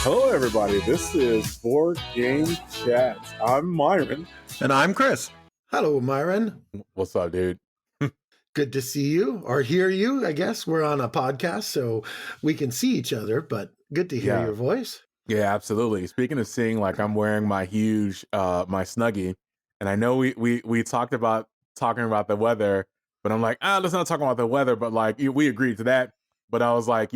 Hello, everybody. This is Board Game Chats. I'm Myron. And I'm Chris. Hello, Myron. What's up, dude? Good to see you or hear you. I guess we're on a podcast, so we can see each other, but good to hear your voice. Yeah, absolutely. Speaking of seeing, like, I'm wearing my huge, my Snuggie, and I know we talked about talking about the weather, but I'm like, let's not talk about the weather, but like, we agreed to that. But I was like,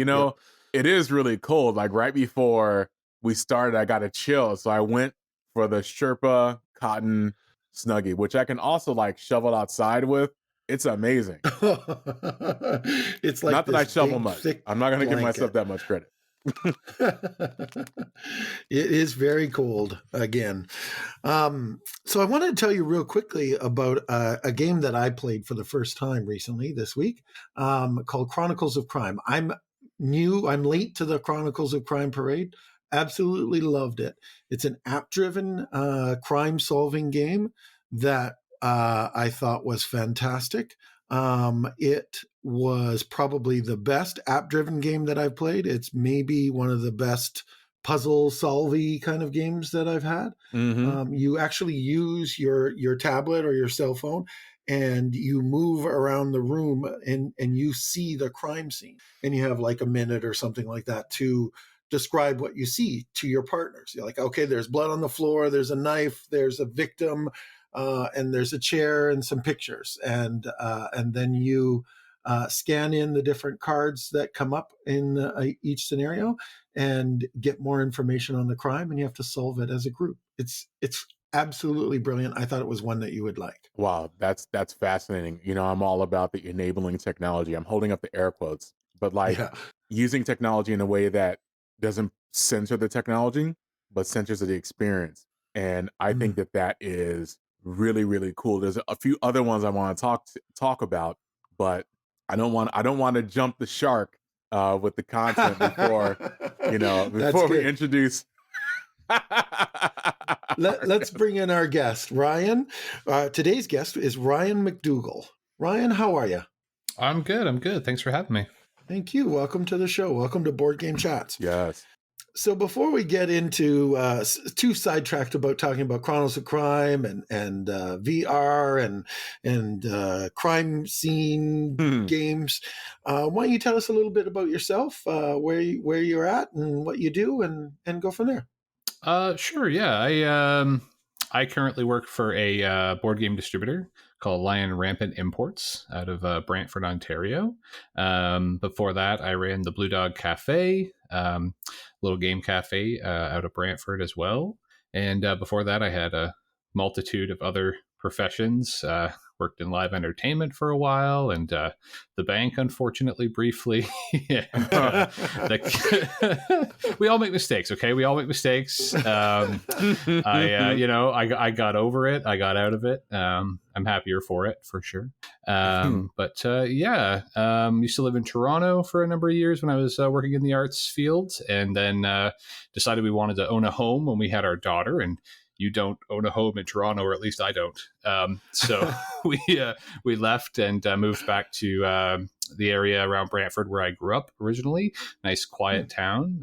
it is really cold. Like right before we started, I got a chill. So I went for the Sherpa cotton Snuggie, which I can also like shovel outside with. It's amazing. It's like not that I shovel much. I'm not going to give myself that much credit. It is very cold again. So I wanted to tell you real quickly about a game that I played for the first time recently this week, called Chronicles of Crime. I'm late to the Chronicles of Crime parade. Absolutely loved it. It's an app-driven crime-solving game that I thought was fantastic. It was probably the best app-driven game that I've played. It's maybe one of the best puzzle-solvey kind of games that I've had. Mm-hmm. You actually use your tablet or your cell phone, and you move around the room and you see the crime scene. And you have like a minute or something like that to describe what you see to your partners. You're like, okay, there's blood on the floor, there's a knife, there's a victim, and there's a chair and some pictures. And then you scan in the different cards that come up in each scenario and get more information on the crime, and you have to solve it as a group. It's absolutely brilliant. I thought it was one that you would like. Wow, that's fascinating. I'm all about the enabling technology. I'm holding up the air quotes, but using technology in a way that doesn't censor the technology, but censors the experience. And I think that is really, really cool. There's a few other ones I want to talk about, but I don't want to jump the shark with the content before we introduce. Let's bring in our guest, Ryan. Today's guest is Ryan McDougall. Ryan, how are you? I'm good. Thanks for having me. Thank you. Welcome to the show. Welcome to Board Game Chats. Yes. So before we get into too sidetracked about talking about Chronicles of Crime and VR and crime scene games, why don't you tell us a little bit about yourself, where you're at and what you do, and go from there. Sure. Yeah. I currently work for a board game distributor called Lion Rampant Imports out of Brantford, Ontario. Before that, I ran the Blue Dog Cafe, little game cafe out of Brantford as well. And before that, I had a multitude of other professions. Worked in live entertainment for a while, and the bank, unfortunately, briefly. We all make mistakes, okay? We all make mistakes. I got over it. I got out of it. I'm happier for it, for sure. But used to live in Toronto for a number of years when I was working in the arts field, and then decided we wanted to own a home when we had our daughter, and you don't own a home in Toronto, or at least I don't. So we left and moved back to the area around Brantford where I grew up originally. Nice, quiet town.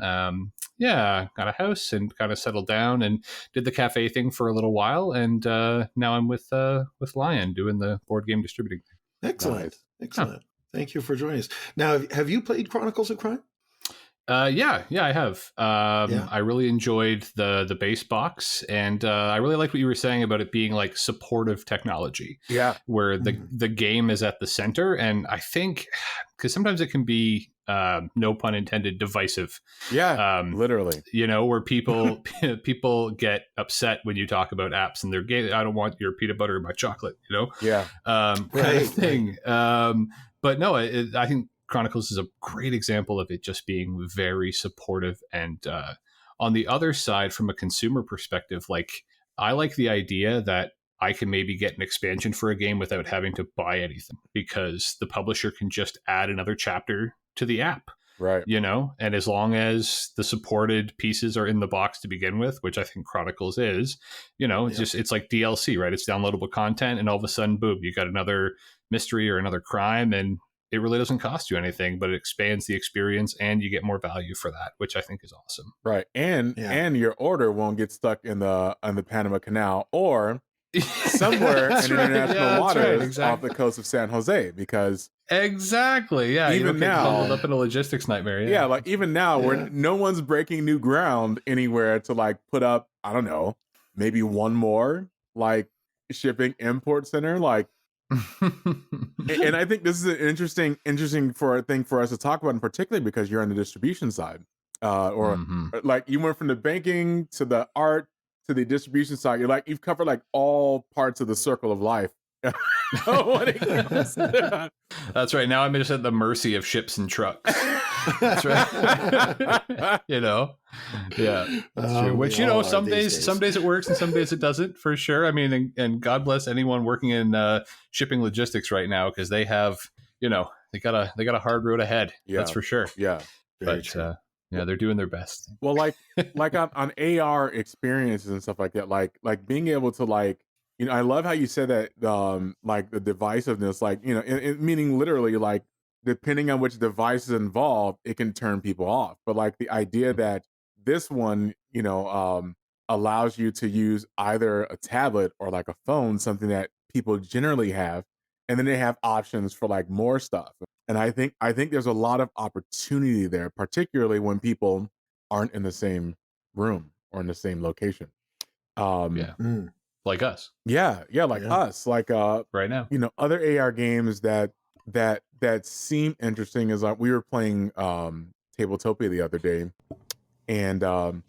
Got a house and kind of settled down and did the cafe thing for a little while. And now I'm with Lion doing the board game distributing. Excellent. Nice. Excellent. Thank you for joining us. Now, have you played Chronicles of Crime? I have. I really enjoyed the base box, and I really liked what you were saying about it being like supportive technology. Yeah, where the game is at the center, and I think because sometimes it can be no pun intended divisive. Yeah, literally. Where people get upset when you talk about apps and their game. I don't want your peanut butter in my chocolate. Yeah, kind of thing. But no, I think Chronicles is a great example of it just being very supportive. And on the other side, from a consumer perspective, like I like the idea that I can maybe get an expansion for a game without having to buy anything because the publisher can just add another chapter to the app. Right. And as long as the supported pieces are in the box to begin with, which I think Chronicles is, it's like DLC, right? It's downloadable content, and all of a sudden, boom, you got another mystery or another crime, and it really doesn't cost you anything, but it expands the experience and you get more value for that, which I think is awesome. Right. And your order won't get stuck in the Panama Canal or somewhere in international waters off the coast of San Jose, because exactly, yeah, even you don't now, get bundled up in a logistics nightmare. Yeah, like even now, where no one's breaking new ground anywhere to like put up, I don't know, maybe one more like shipping import center, like. And I think this is an interesting thing for us to talk about, and particularly because you're on the distribution side, or like you went from the banking to the art to the distribution side. You've covered like all parts of the circle of life. That's right. Now I'm just at the mercy of ships and trucks. That's right. Yeah, that's true. Which some days it works and some days it doesn't, for sure. I mean, and God bless anyone working in shipping logistics right now, because they have, they got a hard road ahead. Yeah, that's for sure. Yeah, but they're doing their best. Well, like on AR experiences and stuff like that, like being able to I love how you said that, like the divisiveness, like, meaning literally, like, depending on which device is involved, it can turn people off. But like the idea that this one, allows you to use either a tablet or like a phone, something that people generally have, and then they have options for like more stuff. And I think there's a lot of opportunity there, particularly when people aren't in the same room or in the same location. Like us. Yeah, like us. Like right now. Other AR games that seem interesting is like we were playing Tabletopia the other day, and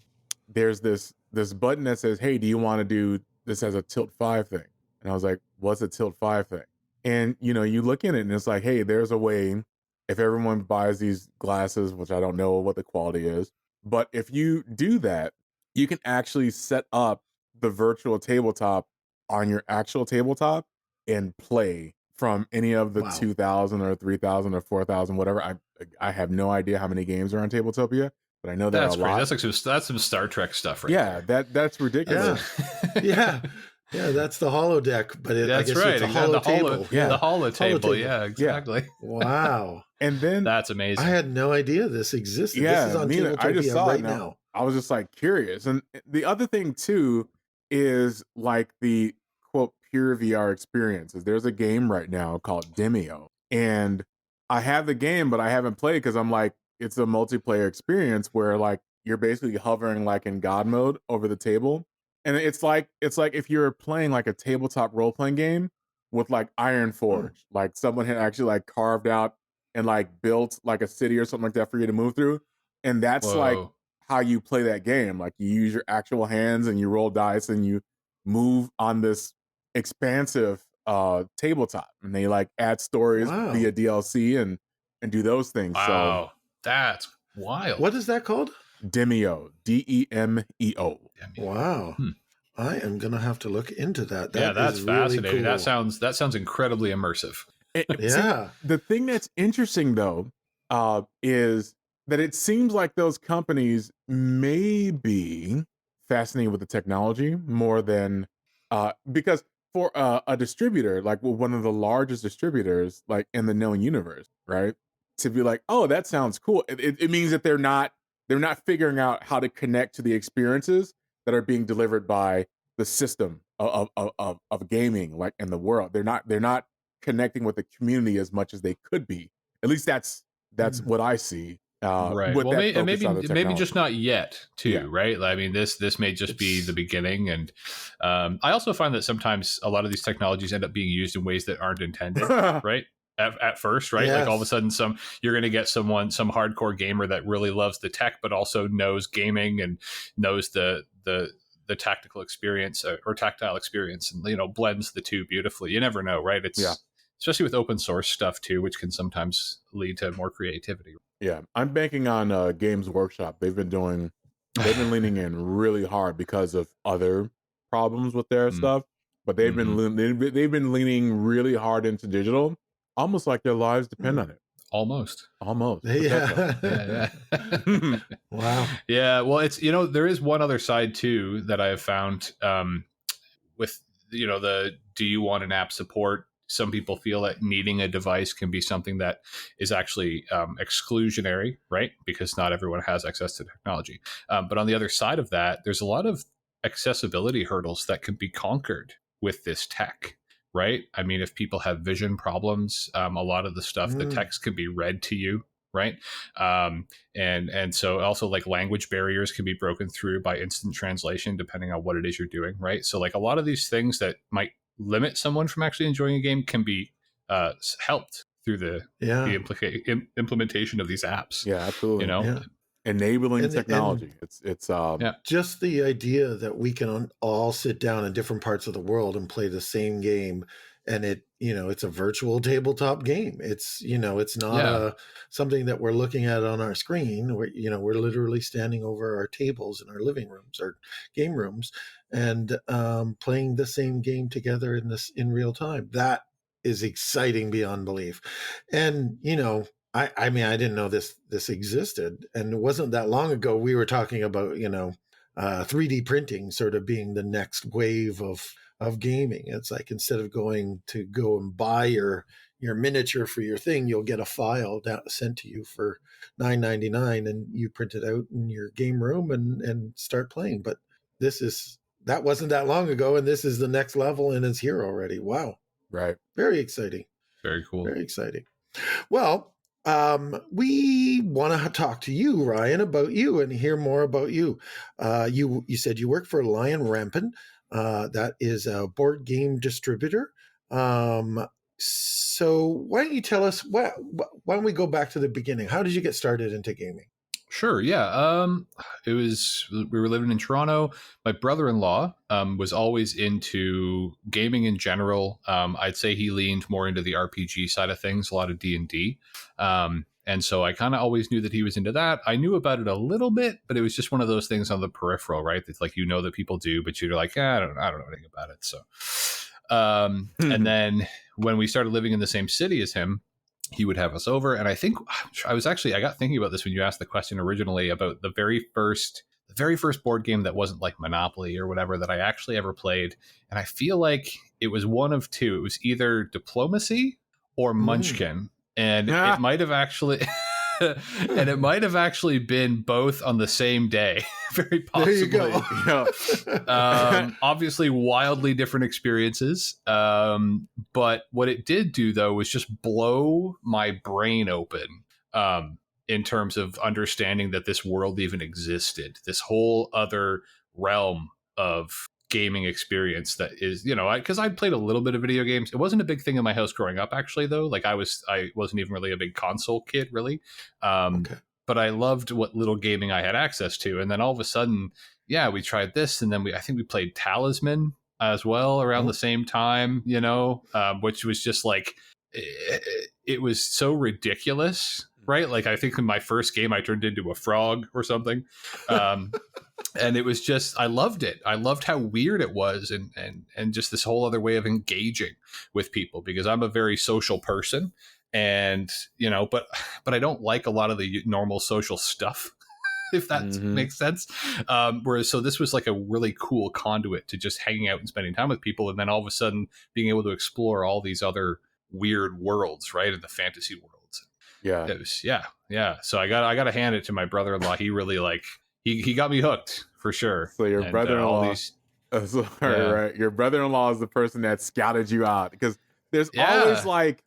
there's this button that says, "Hey, do you want to do this as a Tilt 5 thing?" And I was like, "What's a Tilt 5 thing?" And you look in it and it's like, "Hey, there's a way, if everyone buys these glasses, which I don't know what the quality is, but if you do that, you can actually set up the virtual tabletop on your actual tabletop and play from any of the 2,000 or 3,000 or 4,000, whatever." I have no idea how many games are on Tabletopia, but I know there are a lot. That's some Star Trek stuff, right? Yeah, that's ridiculous. Yeah. Yeah, that's the holodeck, but that's right. It's a holo table. The holo table. Yeah, exactly. Yeah. Wow. And then that's amazing. I had no idea this existed. Yeah, this is on Tabletopia I just saw right it now. I was just like curious. And the other thing too is like the quote pure VR experiences. There's a game right now called Demio, and I have the game, but I haven't played because I'm like, it's a multiplayer experience where like you're basically hovering like in God mode over the table. And it's like if you're playing like a tabletop role-playing game with like Iron Forge, like someone had actually like carved out and like built like a city or something like that for you to move through. And that's like how you play that game. Like you use your actual hands and you roll dice and you move on this expansive tabletop, and they like add stories via DLC and do those things. Wow, so that's wild. What is that called? Demio, Demeo. Wow. I am gonna have to look into that. That's fascinating. Really cool. That sounds incredibly immersive. Yeah. See, the thing that's interesting though is that it seems like those companies may be fascinated with the technology more than because for a distributor, like one of the largest distributors like in the known universe, right, to be like, oh, that sounds cool, it means that they're not figuring out how to connect to the experiences that are being delivered by the system of gaming, like in the world. They're not connecting with the community as much as they could be. At least that's what I see. Right. Well, maybe just not yet, too. Yeah. Right. I mean, this may just be the beginning, and I also find that sometimes a lot of these technologies end up being used in ways that aren't intended. Right. At first, right? Yes. Like all of a sudden, you're going to get some hardcore gamer that really loves the tech, but also knows gaming and knows the tactical experience or tactile experience, and blends the two beautifully. You never know, right? It's especially with open source stuff too, which can sometimes lead to more creativity. Yeah, I'm banking on Games Workshop. They've been leaning in really hard because of other problems with their stuff, but they've been leaning really hard into digital, almost like their lives depend on it. Almost. Yeah. Wow. Yeah. Well, it's there is one other side too that I have found with the do you want an app support some people feel that needing a device can be something that is actually exclusionary, right? Because not everyone has access to technology. But on the other side of that, there's a lot of accessibility hurdles that can be conquered with this tech, right? I mean, if people have vision problems, a lot of the stuff, the text can be read to you, right? And so also like language barriers can be broken through by instant translation, depending on what it is you're doing, right? So like a lot of these things that might limit someone from actually enjoying a game can be helped through the implementation of these apps. Yeah, absolutely. You know, Yeah. Enabling technology. It's just the idea that we can all sit down in different parts of the world and play the same game, and it's a virtual tabletop game. It's it's not something that we're looking at on our screen. We're literally standing over our tables in our living rooms or game rooms and playing the same game together in real time. That is exciting beyond belief. And I mean, I didn't know this existed, and it wasn't that long ago we were talking about 3D printing sort of being the next wave of gaming. It's like instead of go and buy your miniature for your thing, you'll get a file sent to you for $9.99, and you print it out in your game room and start playing. But that wasn't that long ago, and this is the next level, and it's here already. Wow! right. Very exciting. very cool. Very exciting. Well, we want to talk to you, Ryan, about you and hear more about you. You said you work for Lion Rampant. That is a board game distributor. So why don't you tell us, why don't we go back to the beginning? How did you get started into gaming? Sure. Yeah. We were living in Toronto. My brother-in-law was always into gaming in general. I'd say he leaned more into the RPG side of things, a lot of D&D. And so I kind of always knew that he was into that. I knew about it a little bit, but it was just one of those things on the peripheral, right? It's like, that people do, but you're like, I don't know anything about it. So, and then when we started living in the same city as him, he would have us over. And I think I got thinking about this when you asked the question originally about the very first board game that wasn't like Monopoly or whatever that I actually ever played. And I feel like it was one of two. It was either Diplomacy or Munchkin. And it might have actually been both on the same day. Very possibly. There you go. Obviously wildly different experiences. But what it did do though was just blow my brain open in terms of understanding that this world even existed, this whole other realm of gaming experience that is, because I played a little bit of video games. It wasn't a big thing in my house growing up, actually, though. Like I wasn't even really a big console kid, really. Okay. But I loved what little gaming I had access to. And then all of a sudden, we tried this, and then I think we played Talisman as well around the same time, which was just like, it was so ridiculous, right? Like I think in my first game, I turned into a frog or something. And it was just, I loved it. I loved how weird it was and just this whole other way of engaging with people, because I'm a very social person and, but I don't like a lot of the normal social stuff, if that makes sense. Whereas, so this was like a really cool conduit to just hanging out and spending time with people. And then all of a sudden being able to explore all these other weird worlds, right? In the fantasy worlds. Yeah. It was, yeah. So I got to hand it to my brother-in-law. He really he got me hooked for sure. So your brother-in-law, right? Your brother-in-law is the person that scouted you out, because there's always like,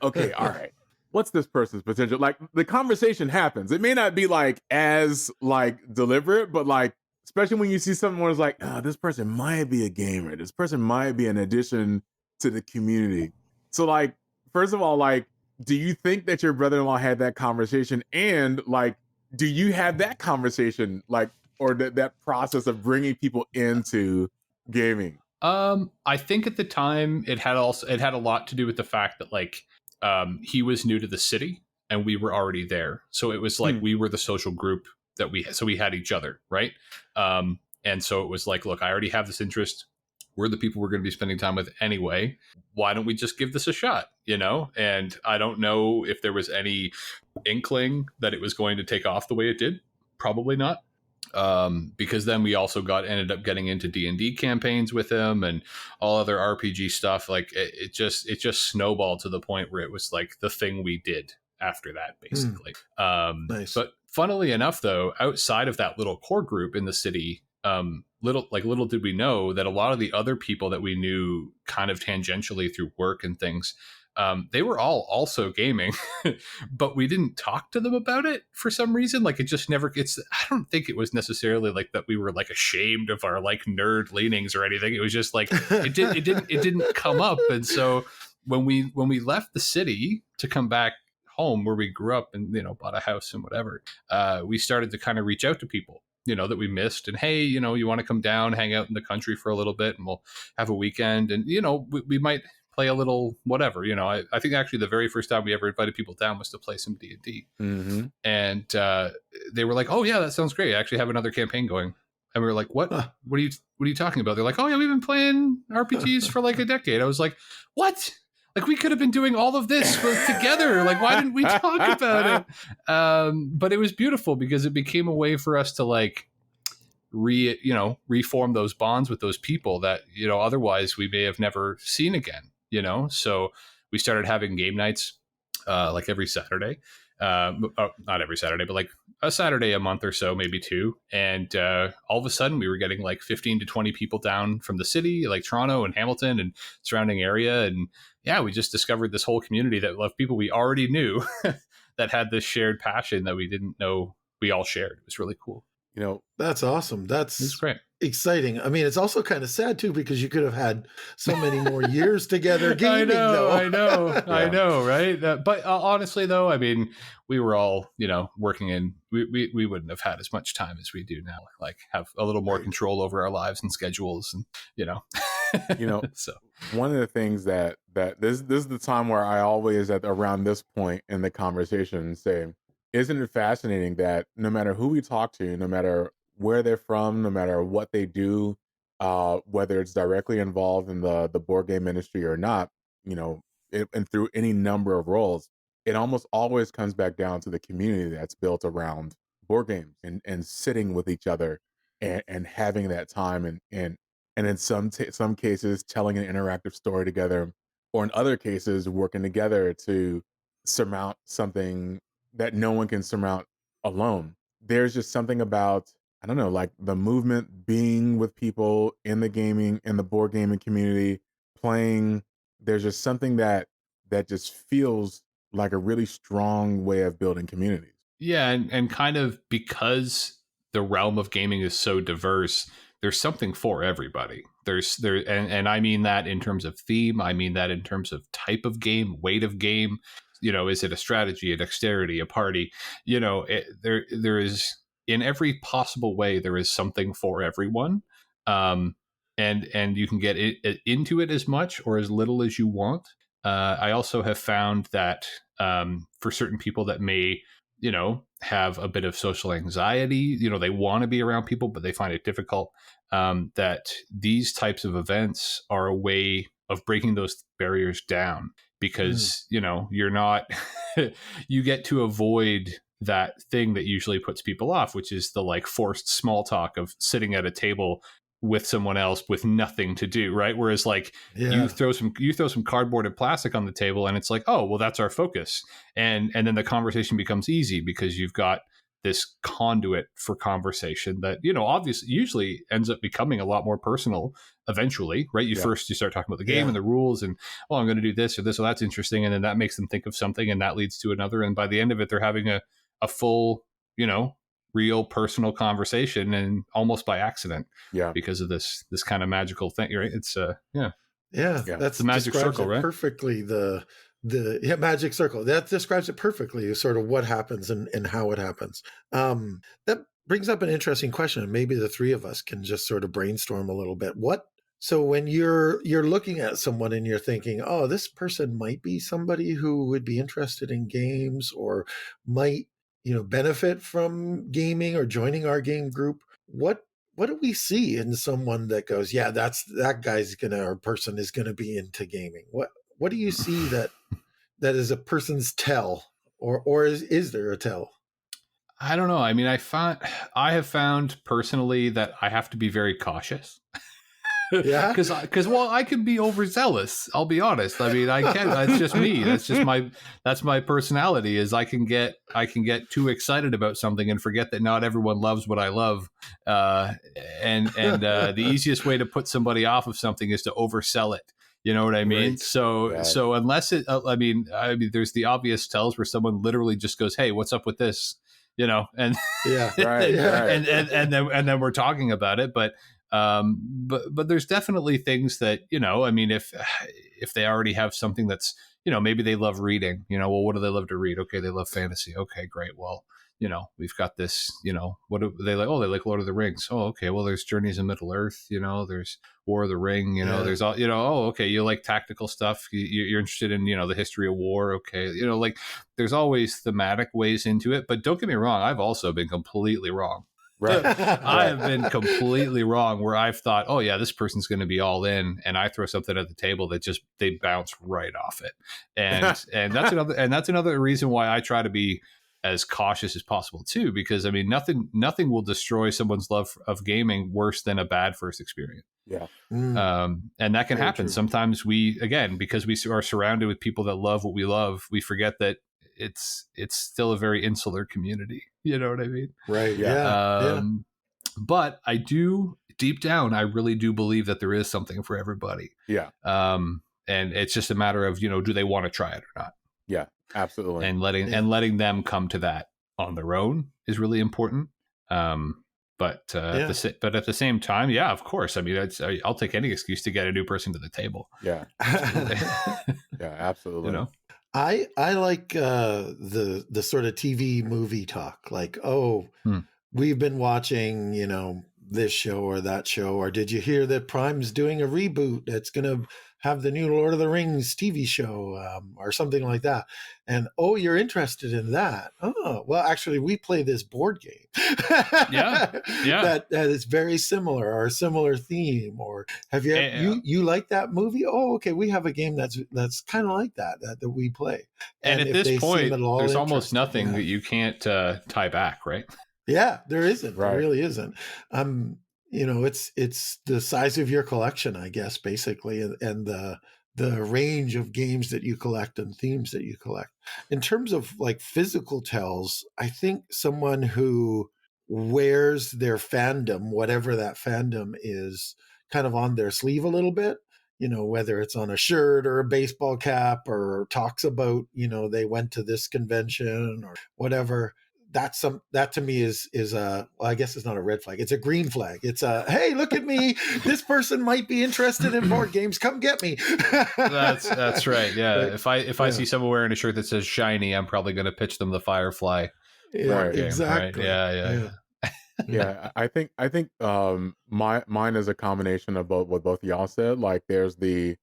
okay, all right, what's this person's potential? Like the conversation happens. It may not be like as like deliberate, but like, especially when you see someone who's like, this person might be a gamer. This person might be an addition to the community. So like, first of all, like, do you think that your brother-in-law had that conversation? And like, do you have that conversation, like, or that process of bringing people into gaming? I think at the time it had a lot to do with the fact that like he was new to the city and we were already there, so it was like we were the social group that we had each other, right? And so it was like, look, I already have this interest. We're the people we're going to be spending time with anyway. Why don't we just give this a shot, And I don't know if there was any inkling that it was going to take off the way it did. Probably not. because then we also ended up getting into D&D campaigns with him and all other RPG stuff. Like it just snowballed to the point where it was like the thing we did after that, basically. Nice. But funnily enough, though, outside of that little core group in the city, little did we know that a lot of the other people that we knew kind of tangentially through work and things, they were all also gaming, but we didn't talk to them about it for some reason. Like it just never gets, I don't think it was necessarily like that we were like ashamed of our like nerd leanings or anything. It was just like, it didn't come up. And so when we left the city to come back home where we grew up and, bought a house and whatever, we started to kind of reach out to people, that we missed. And, hey, you want to come down, hang out in the country for a little bit and we'll have a weekend. And, we might play a little whatever. I think actually the very first time we ever invited people down was to play some D&D. Mm-hmm. And they were like, oh, yeah, that sounds great. I actually have another campaign going. And we were like, what? Huh. What are you talking about? They're like, oh, yeah, we've been playing RPGs for like a decade. I was like, what? Like we could have been doing all of this together. Like, why didn't we talk about it? But it was beautiful because it became a way for us to like reform those bonds with those people that, otherwise we may have never seen again, So we started having game nights like every Saturday. Not every Saturday, but like a Saturday a month or so, maybe two. And all of a sudden we were getting like 15 to 20 people down from the city, like Toronto and Hamilton and surrounding area. And yeah, we just discovered this whole community that of people we already knew that had this shared passion that we didn't know we all shared. It was really cool. That's awesome. That's great. Exciting. I mean, it's also kind of sad too, because you could have had so many more years together gaming. I know, right? But honestly, though, I mean, we were all, working in. We wouldn't have had as much time as we do now. Like, have a little more control over our lives and schedules, and So one of the things that this is the time where I always at around this point in the conversation say, isn't it fascinating that no matter who we talk to, no matter where they're from, no matter what they do, whether it's directly involved in the board game industry or not, and through any number of roles, it almost always comes back down to the community that's built around board games and sitting with each other and having that time and in some cases telling an interactive story together, or in other cases working together to surmount something that no one can surmount alone. There's just something about, I don't know, like the movement, being with people in the board gaming community, playing. There's just something that just feels like a really strong way of building communities. Yeah, and kind of because the realm of gaming is so diverse, there's something for everybody. And I mean that in terms of theme. I mean that in terms of type of game, weight of game. Is it a strategy, a dexterity, a party? There is, in every possible way, there is something for everyone. And you can get into it as much or as little as you want. I also have found that for certain people that may, have a bit of social anxiety, they want to be around people, but they find it difficult, that these types of events are a way of breaking those barriers down. Because, you're not, you get to avoid that thing that usually puts people off, which is the like forced small talk of sitting at a table with someone else with nothing to do, right? Whereas like you throw some cardboard and plastic on the table and it's like, oh, well, that's our focus. And then the conversation becomes easy because you've got this conduit for conversation that, obviously usually ends up becoming a lot more personal eventually, right? First you start talking about the game and the rules and, oh, I'm going to do this or this, or that's interesting. And then that makes them think of something and that leads to another. And by the end of it, they're having a full, real personal conversation, and almost by accident, because of this kind of magical thing, right? It's that's the magic circle, right? Perfectly. The magic circle that describes it perfectly, sort of what happens and how it happens. That brings up an interesting question. Maybe the three of us can just sort of brainstorm a little bit. So when you're looking at someone and you're thinking, oh, this person might be somebody who would be interested in games or might benefit from gaming or joining our game group, what do we see in someone that goes, yeah, that guy's or person is gonna be into gaming? What do you see that is a person's tell, or is there a tell? I don't know. I mean, I have found personally that I have to be very cautious. Yeah. Because well, I can be overzealous. I'll be honest. I mean, I can. That's just me. That's my personality. Is I can get too excited about something and forget that not everyone loves what I love. And the easiest way to put somebody off of something is to oversell it. You know what I mean? Right. So unless it, I mean, there's the obvious tells where someone literally just goes, "Hey, what's up with this?" You know, and Yeah. Right. and then we're talking about it, but there's definitely things that, you know, I mean, if they already have something that's, you know, maybe they love reading, you know, well, what do they love to read? Okay, they love fantasy. Okay, great. Well, you know, we've got this, you know, what do they like? Oh, they like Lord of the Rings. Oh, okay. Well, there's Journeys in Middle Earth, you know, there's War of the Ring, you know, there's all, you know, oh, okay, you like tactical stuff. You're interested in, you know, the history of war. Okay. You know, like there's always thematic ways into it, but don't get me wrong. I've also been completely wrong. Right. I have been completely wrong where I've thought, oh yeah, this person's going to be all in, and I throw something at the table that just they bounce right off it, and that's another reason why I try to be as cautious as possible too, because I mean nothing will destroy someone's love of gaming worse than a bad first experience. Yeah. And that can Very happen. true. Sometimes because we are surrounded with people that love what we love, we forget that it's still a very insular community. You know what I mean? Right. Yeah. Yeah. But I do, deep down, I really do believe that there is something for everybody. Yeah. And it's just a matter of, you know, do they want to try it or not? Yeah. Absolutely. And letting them come to that on their own is really important. But at the same time, yeah, of course. I mean, I'll take any excuse to get a new person to the table. Yeah. Yeah. Absolutely. You know. I like the sort of TV movie talk, like, oh, we've been watching, you know, this show or that show, or did you hear that Prime's doing a reboot that's going to have the new Lord of the Rings TV show, or something like that? And oh, you're interested in that? Oh, well, actually, we play this board game. Yeah. that is very similar or a similar theme. Or have you like that movie? Oh, okay, we have a game that's kind of like that we play. And at this point, there's almost nothing that you can't tie back, right? Yeah, there isn't. Right. There really isn't. You know, it's the size of your collection, I guess, basically, and the range of games that you collect and themes that you collect. In terms of like physical tells, I think someone who wears their fandom, whatever that fandom is, kind of on their sleeve a little bit, you know, whether it's on a shirt or a baseball cap, or talks about, you know, they went to this convention or whatever. That to me is a, well, I guess it's not a red flag. It's a green flag. It's a, hey, look at me. This person might be interested in board games. Come get me. That's right. Yeah. Right. If I see someone wearing a shirt that says shiny, I'm probably going to pitch them the Firefly. Yeah, game, exactly. Right? Yeah. Yeah. I think mine is a combination of what both of y'all said. Like there's the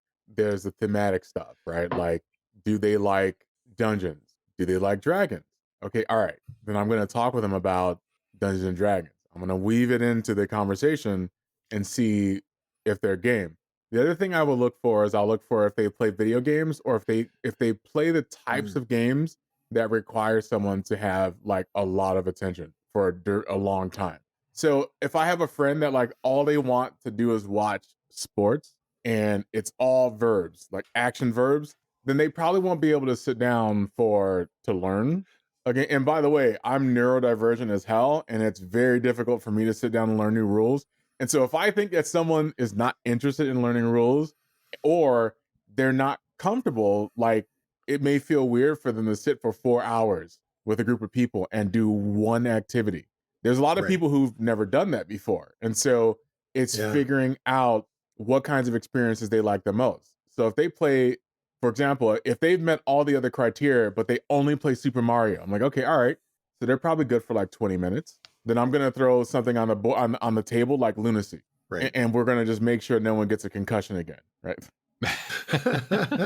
thematic stuff, right? Like, do they like dungeons? Do they like dragons? Okay, all right. Then I'm going to talk with them about Dungeons and Dragons. I'm going to weave it into the conversation and see if they're game. The other thing I will look for is I'll look for if they play video games, or if they play the types of games that require someone to have like a lot of attention for a long time. So if I have a friend that like all they want to do is watch sports and it's all verbs, like action verbs, then they probably won't be able to sit down to learn. Okay, and by the way, I'm neurodivergent as hell, and it's very difficult for me to sit down and learn new rules. And so if I think that someone is not interested in learning rules, or they're not comfortable, like it may feel weird for them to sit for 4 hours with a group of people and do one activity. There's a lot of people who've never done that before. And so it's figuring out what kinds of experiences they like the most. So if they play, for example, if they've met all the other criteria, but they only play Super Mario, I'm like, okay, all right. So they're probably good for like 20 minutes. Then I'm going to throw something on the table like Lunacy. Right. And we're going to just make sure no one gets a concussion again, right?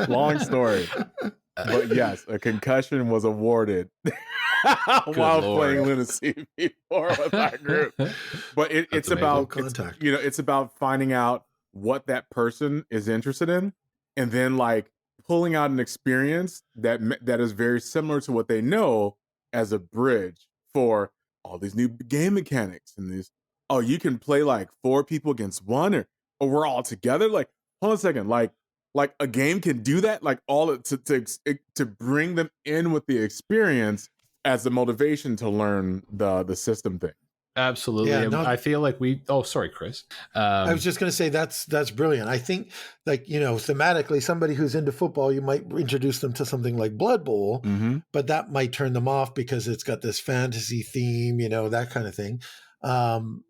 Long story. But yes, a concussion was awarded while playing Lunacy before with that group. But it's about contact. It's about finding out what that person is interested in, and then like pulling out an experience that is very similar to what they know as a bridge for, all these new game mechanics and these, oh, you can play like 4 people against 1 or we're all together. Like, hold on a second. Like a game can do that, like all to bring them in with the experience as the motivation to learn the system thing. Absolutely. Yeah, no, I feel like sorry, Chris. I was just going to say that's brilliant. I think, like, thematically, somebody who's into football, you might introduce them to something like Blood Bowl, but that might turn them off because it's got this fantasy theme, that kind of thing.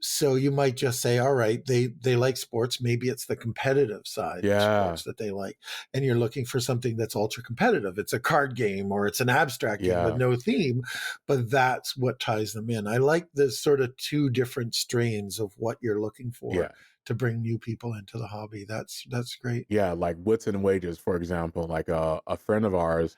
So you might just say, all right, they like sports. Maybe it's the competitive side of sports that they like. And you're looking for something that's ultra competitive. It's a card game or it's an abstract game with no theme, but that's what ties them in. I like the sort of 2 different strains of what you're looking for to bring new people into the hobby. That's great. Yeah. Like Wits and Wages, for example, like a friend of ours,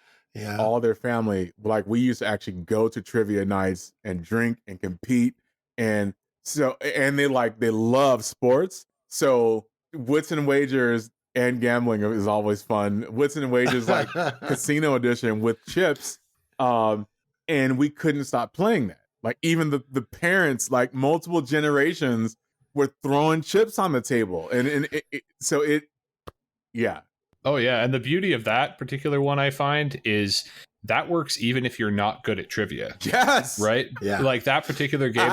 all their family, like we used to actually go to trivia nights and drink and compete. And so, and they love sports. So Wits and Wagers and gambling is always fun. Wits and Wagers, like casino edition with chips. And we couldn't stop playing that. Like even the parents, like multiple generations were throwing chips on the table. And yeah. Oh yeah. And the beauty of that particular one I find is that works even if you're not good at trivia. Yes. Right? Yeah. Like that particular game,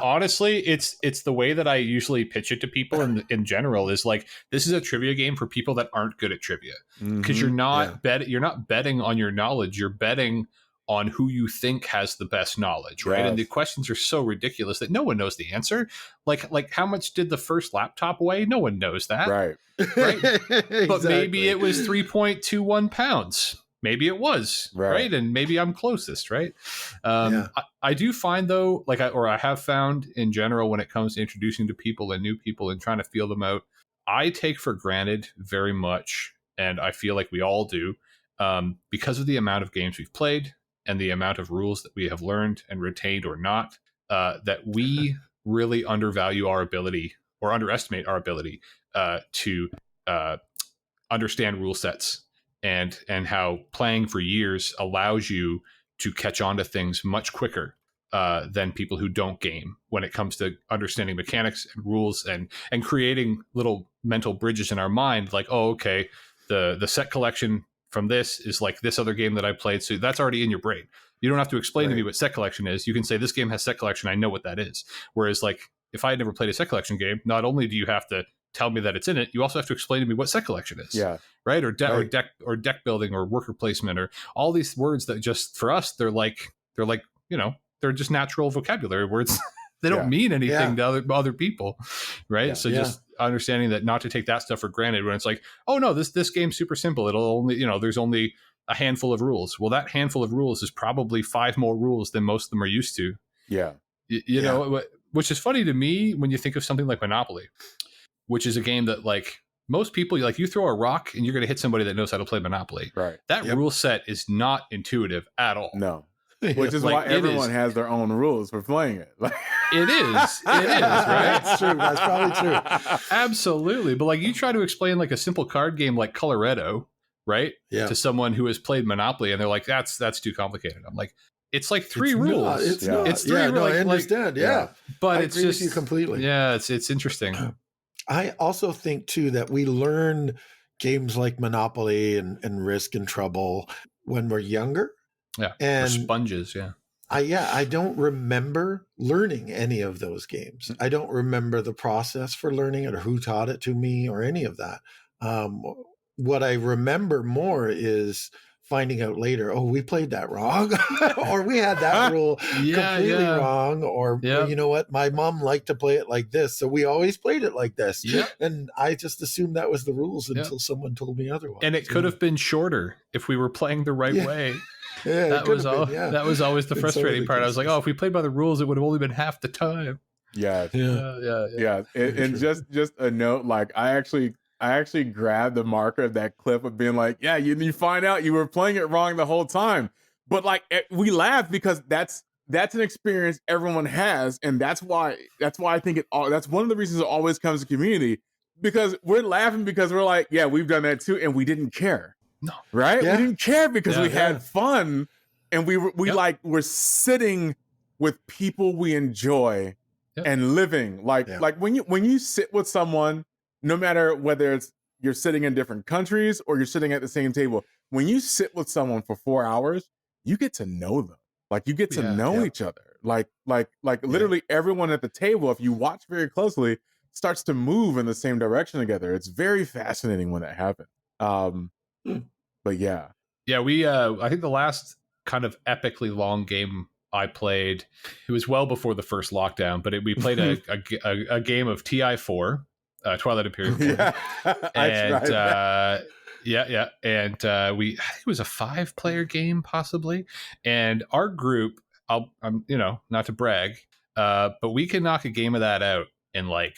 honestly, it's the way that I usually pitch it to people in general is like, this is a trivia game for people that aren't good at trivia. Because you're not betting on your knowledge, you're betting on who you think has the best knowledge, right? Yes. And the questions are so ridiculous that no one knows the answer. Like how much did the first laptop weigh? No one knows that. Right. Exactly. But maybe it was 3.21 pounds. Maybe it was, right? And maybe I'm closest, right? I do find though, I have found in general when it comes to introducing to people and new people and trying to feel them out, I take for granted very much, and I feel like we all do, because of the amount of games we've played and the amount of rules that we have learned and retained or not, that we really undervalue our ability or underestimate our ability to understand rule sets. And how playing for years allows you to catch on to things much quicker than people who don't game when it comes to understanding mechanics and rules and creating little mental bridges in our mind. Like, oh, okay, the set collection from this is like this other game that I played. So that's already in your brain. You don't have to explain to me what set collection is. You can say this game has set collection. I know what that is. Whereas like if I had never played a set collection game, not only do you have to tell me that it's in it, you also have to explain to me what set collection is. Yeah. Right. Or deck building or worker placement or all these words that just for us, they're like, they're just natural vocabulary words. They don't mean anything to other people. Right. Yeah. So just understanding that not to take that stuff for granted when it's like, oh no, this game's super simple. It'll only, there's only a handful of rules. Well, that handful of rules is probably 5 more rules than most of them are used to. Yeah. You know, which is funny to me when you think of something like Monopoly, which is a game that like most people, like you throw a rock and you're going to hit somebody that knows how to play Monopoly. Right. That rule set is not intuitive at all. No. Which is why everyone has their own rules for playing it. It is, right? That's true. That's probably true. Absolutely. But like you try to explain like a simple card game like Coloretto, right? Yeah. To someone who has played Monopoly and they're like, that's too complicated. I'm like, it's like 3 rules. Not, it's not. It's 3 rules. No, I understand. But I it's agree just with you completely. Yeah, it's interesting. I also think too that we learn games like Monopoly and Risk and Trouble when we're younger. Yeah, and we're sponges. Yeah, I don't remember learning any of those games. I don't remember the process for learning it or who taught it to me or any of that. What I remember more is finding out later, oh, we played that wrong, or we had that rule completely wrong, or you know what, my mom liked to play it like this, so we always played it like this. And I just assumed that was the rules until someone told me otherwise. And it could have been shorter if we were playing the right way. Yeah, that was always the frustrating part. I was like, oh, if we played by the rules, it would have only been half the time. Yeah. And just a note, like I actually grabbed the marker of that clip of being like, you find out you were playing it wrong the whole time. But like we laugh because that's an experience everyone has, and that's why I think that's one of the reasons it always comes to community, because we're laughing because we're like, we've done that too, and we didn't care. No. Right? We didn't care because we had fun, and we're sitting with people we enjoy and living. Like when you sit with someone, no matter whether it's you're sitting in different countries or you're sitting at the same table, when you sit with someone for 4 hours, you get to know them. Like you get to know each other. Like literally everyone at the table, if you watch very closely, starts to move in the same direction together. It's very fascinating when that happens. But yeah. Yeah, we I think the last kind of epically long game I played, it was well before the first lockdown, but we played a game of TI4, Twilight Imperium 4. And and I think it was a 5-player game possibly, and our group, I'm not to brag, but we can knock a game of that out in like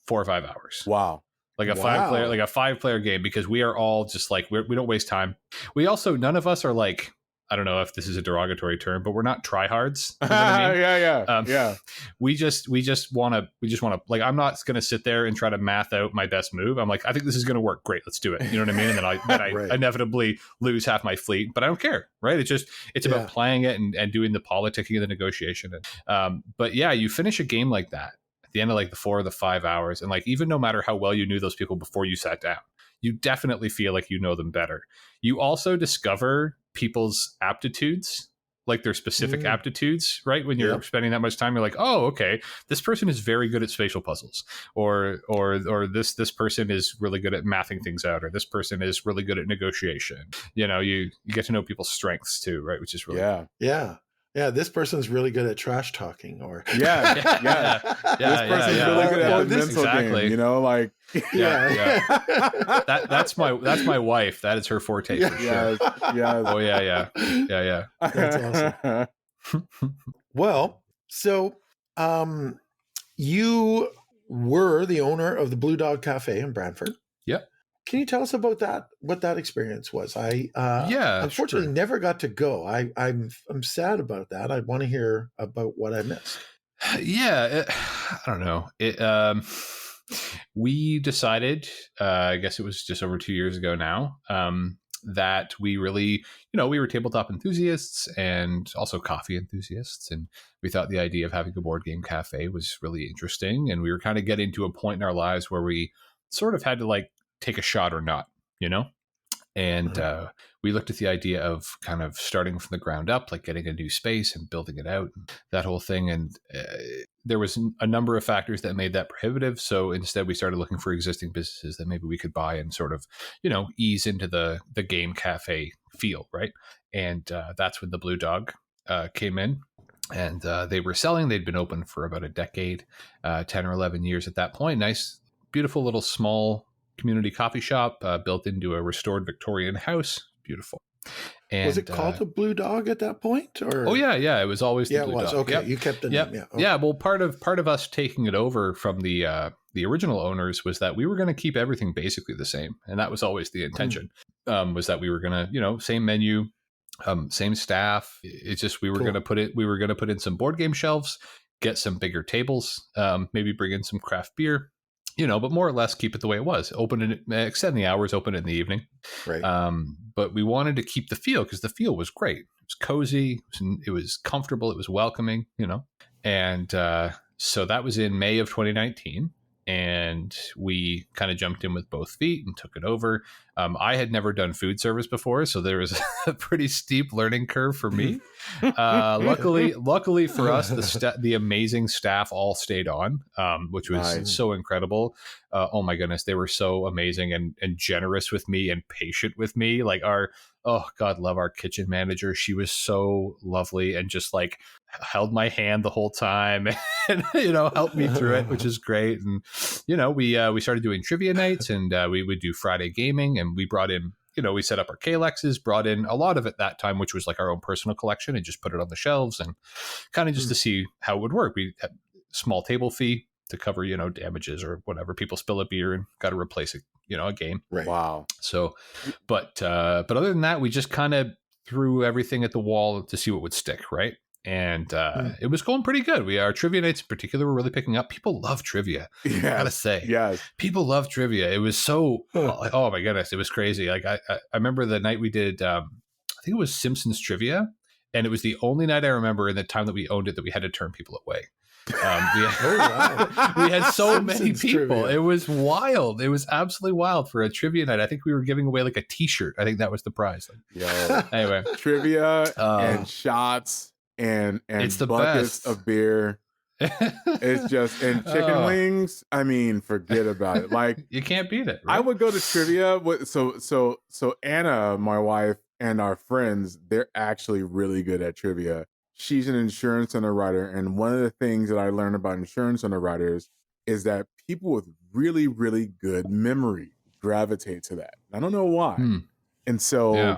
4 or 5 hours. Wow. Like a 5-player game, because we are all just like, we don't waste time. We also, none of us are like, I don't know if this is a derogatory term, but we're not tryhards. You know what I mean? We just want to, like, I'm not going to sit there and try to math out my best move. I'm like, I think this is going to work. Great. Let's do it. You know what I mean? And then I inevitably lose half my fleet, but I don't care. Right. It's about playing it and doing the politicking and the negotiation. But yeah, you finish a game like that at the end of like the 4 or the 5 hours. And like, even no matter how well you knew those people before you sat down, you definitely feel like you know them better. You also discover people's aptitudes, like their specific aptitudes, right? When you're spending that much time, you're like, oh, okay, this person is very good at spatial puzzles, or this person is really good at mathing things out, or this person is really good at negotiation. You get to know people's strengths too, right? Which is really Yeah, this person's really good at trash talking, or this person's really good at the mental game. Like that's my wife. That is her forte. For sure. Oh yeah. That's awesome. Well, so you were the owner of the Blue Dog Cafe in Brantford. Yep. Can you tell us about that? What that experience was? I unfortunately never got to go. I'm sad about that. I want to hear about what I missed. Yeah, I don't know. We decided, I guess it was just over 2 years ago now, that we really, we were tabletop enthusiasts and also coffee enthusiasts, and we thought the idea of having a board game cafe was really interesting, and we were kind of getting to a point in our lives where we sort of had to like take a shot or not, and we looked at the idea of kind of starting from the ground up, like getting a new space and building it out, and that whole thing. And there was a number of factors that made that prohibitive. So instead we started looking for existing businesses that maybe we could buy and sort of, ease into the game cafe feel. Right. And that's when the Blue Dog came in. And they were selling. They'd been open for about a decade, 10 or 11 years at that point. Nice, beautiful little small community coffee shop built into a restored Victorian house. Beautiful. And was it called the Blue Dog at that point? Or it was always the Blue Dog. Okay, yep. You kept the name. Yeah, okay. Yeah. Well, part of us taking it over from the original owners was that we were going to keep everything basically the same, and that was always the intention. Was that we were going to, same menu, same staff. It's just we were going to put in some board game shelves, get some bigger tables, maybe bring in some craft beer. But more or less keep it the way it was. Extend the hours, open it in the evening. Right. But we wanted to keep the feel, because the feel was great. It was cozy. It was comfortable. It was welcoming, And so that was in May of 2019. And we kind of jumped in with both feet and took it over. I had never done food service before, so there was a pretty steep learning curve for me. Luckily for us, the amazing staff all stayed on, which was so incredible. Oh my goodness, they were so amazing and generous with me and patient with me. Like God love our kitchen manager. She was so lovely and just like held my hand the whole time and helped me through it, which is great. And we started doing trivia nights, and we would do Friday gaming, and we brought in, we set up our Kalexes, brought in a lot of it that time, which was like our own personal collection, and just put it on the shelves and kind of just to see how it would work. We had a small table fee to cover, damages or whatever. People spill a beer and got to replace it, a game. Right. Wow. So, but other than that, we just kind of threw everything at the wall to see what would stick. Right. And it was going pretty good. Our trivia nights in particular were really picking up. People love trivia. I gotta say, yes, people love trivia. It was so, oh my goodness, it was crazy. Like I remember the night we did, I think it was Simpsons trivia, And it was the only night I remember in the time that we owned it that we had to turn people away. We had so many people. Trivia. It was wild. It was absolutely wild for a trivia night. I think we were giving away like a T-shirt. I think that was the prize. Anyway, trivia and shots and it's the buckets best of beer. It's just, and chicken wings. I mean, forget about it. Like, you can't beat it. Right? I would go to trivia with so Anna, my wife, and our friends. They're actually really good at trivia. She's an insurance underwriter, and one of the things that I learned about insurance underwriters is that people with really, really good memory gravitate to that. I don't know why. And so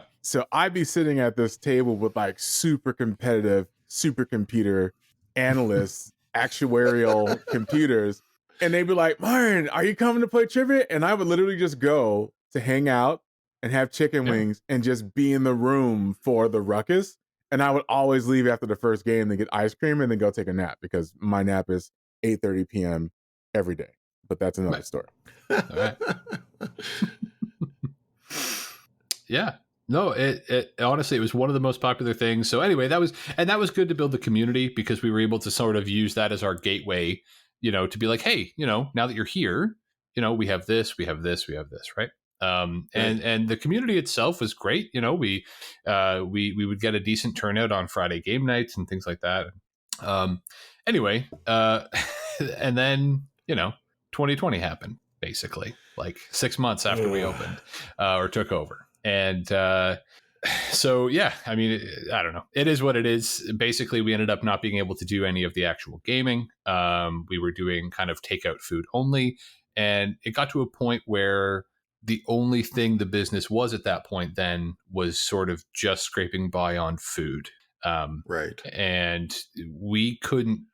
I'd be sitting at this table with like super competitive supercomputer analysts, actuarial computers, and they'd be like, Myron, are you coming to play trivia? And I would literally just go to hang out and have chicken wings and just be in the room for the ruckus. And I would always leave after the first game to get ice cream and then go take a nap, because my nap is 8:30 p.m. every day. But that's another story. All right. Yeah. No, it honestly, it was one of the most popular things. So anyway, that was good to build the community, because we were able to sort of use that as our gateway, to be like, hey, now that you're here, we have this, right? And the community itself was great. We would get a decent turnout on Friday game nights and things like that. Anyway, and then 2020 happened, basically like 6 months after we opened or took over. And so, yeah, I mean, I don't know. It is what it is. Basically, we ended up not being able to do any of the actual gaming. We were doing kind of takeout food only. And it got to a point where the only thing the business was at that point then was sort of just scraping by on food. Right. And we couldn't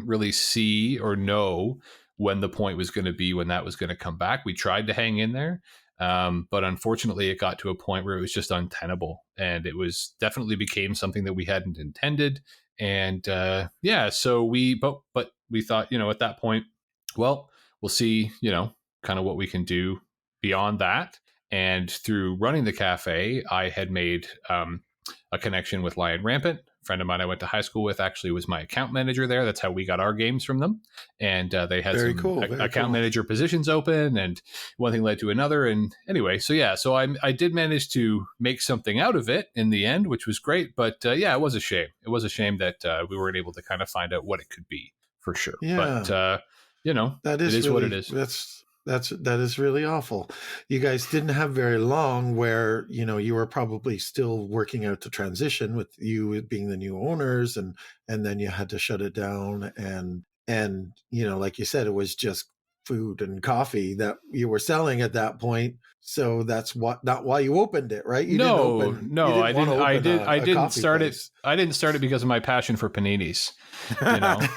really see or know when the point was going to be, when that was going to come back. We tried to hang in there. But unfortunately, it got to a point where it was just untenable, and it was definitely became something that we hadn't intended. And so we thought, at that point, well, we'll see, kind of what we can do beyond that. And through running the cafe, I had made a connection with Lion Rampant. A friend of mine I went to high school with actually was my account manager there. That's how we got our games from them. And they had account manager positions open, and one thing led to another. And anyway, so I did manage to make something out of it in the end, which was great. But it was a shame. It was a shame that we weren't able to kind of find out what it could be, for sure. Yeah. But, that is it is really, what it is. That is really awful. You guys didn't have very long where, you were probably still working out the transition with you being the new owners, and then you had to shut it down. And, like you said, it was just food and coffee that you were selling at that point. So that's not why you opened it, right? I didn't start it. I didn't start it because of my passion for paninis. Right.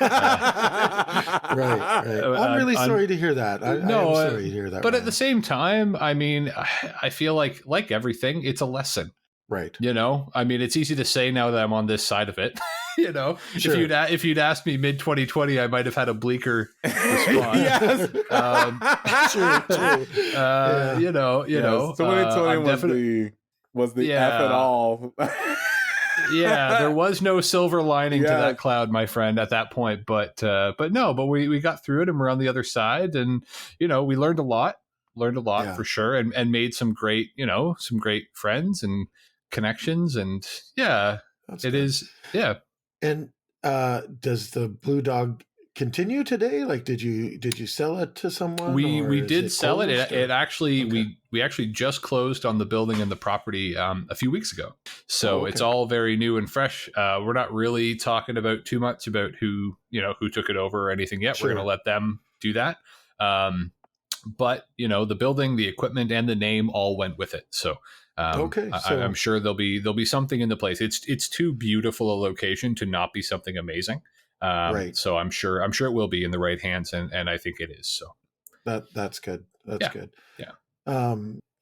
I'm really sorry to hear that. I'm sorry to hear that. But Ryan, at the same time, I mean, I feel like everything, it's a lesson. Right. I mean, it's easy to say now that I'm on this side of it. Sure. If you'd asked me mid 2020, I might have had a bleaker response. Yes. True. 2020 was the F at all. There was no silver lining to that cloud, my friend, at that point. But we got through it, and we're on the other side, and we learned a lot for sure, and made some great friends and connections, and That's it good. is. And does the Blue Dog continue today? Like, did you sell it to someone? We did sell it. It actually, Okay. we actually just closed on the building and the property a few weeks ago. So it's all very new and fresh. We're not really talking about too much about who took it over or anything yet. Sure. We're going to let them do that. But the building, the equipment, and the name all went with it. So I'm sure there'll be something in the place. It's too beautiful a location to not be something amazing. Right. So I'm sure it will be in the right hands, and I think it is. So that's good. That's good. Yeah.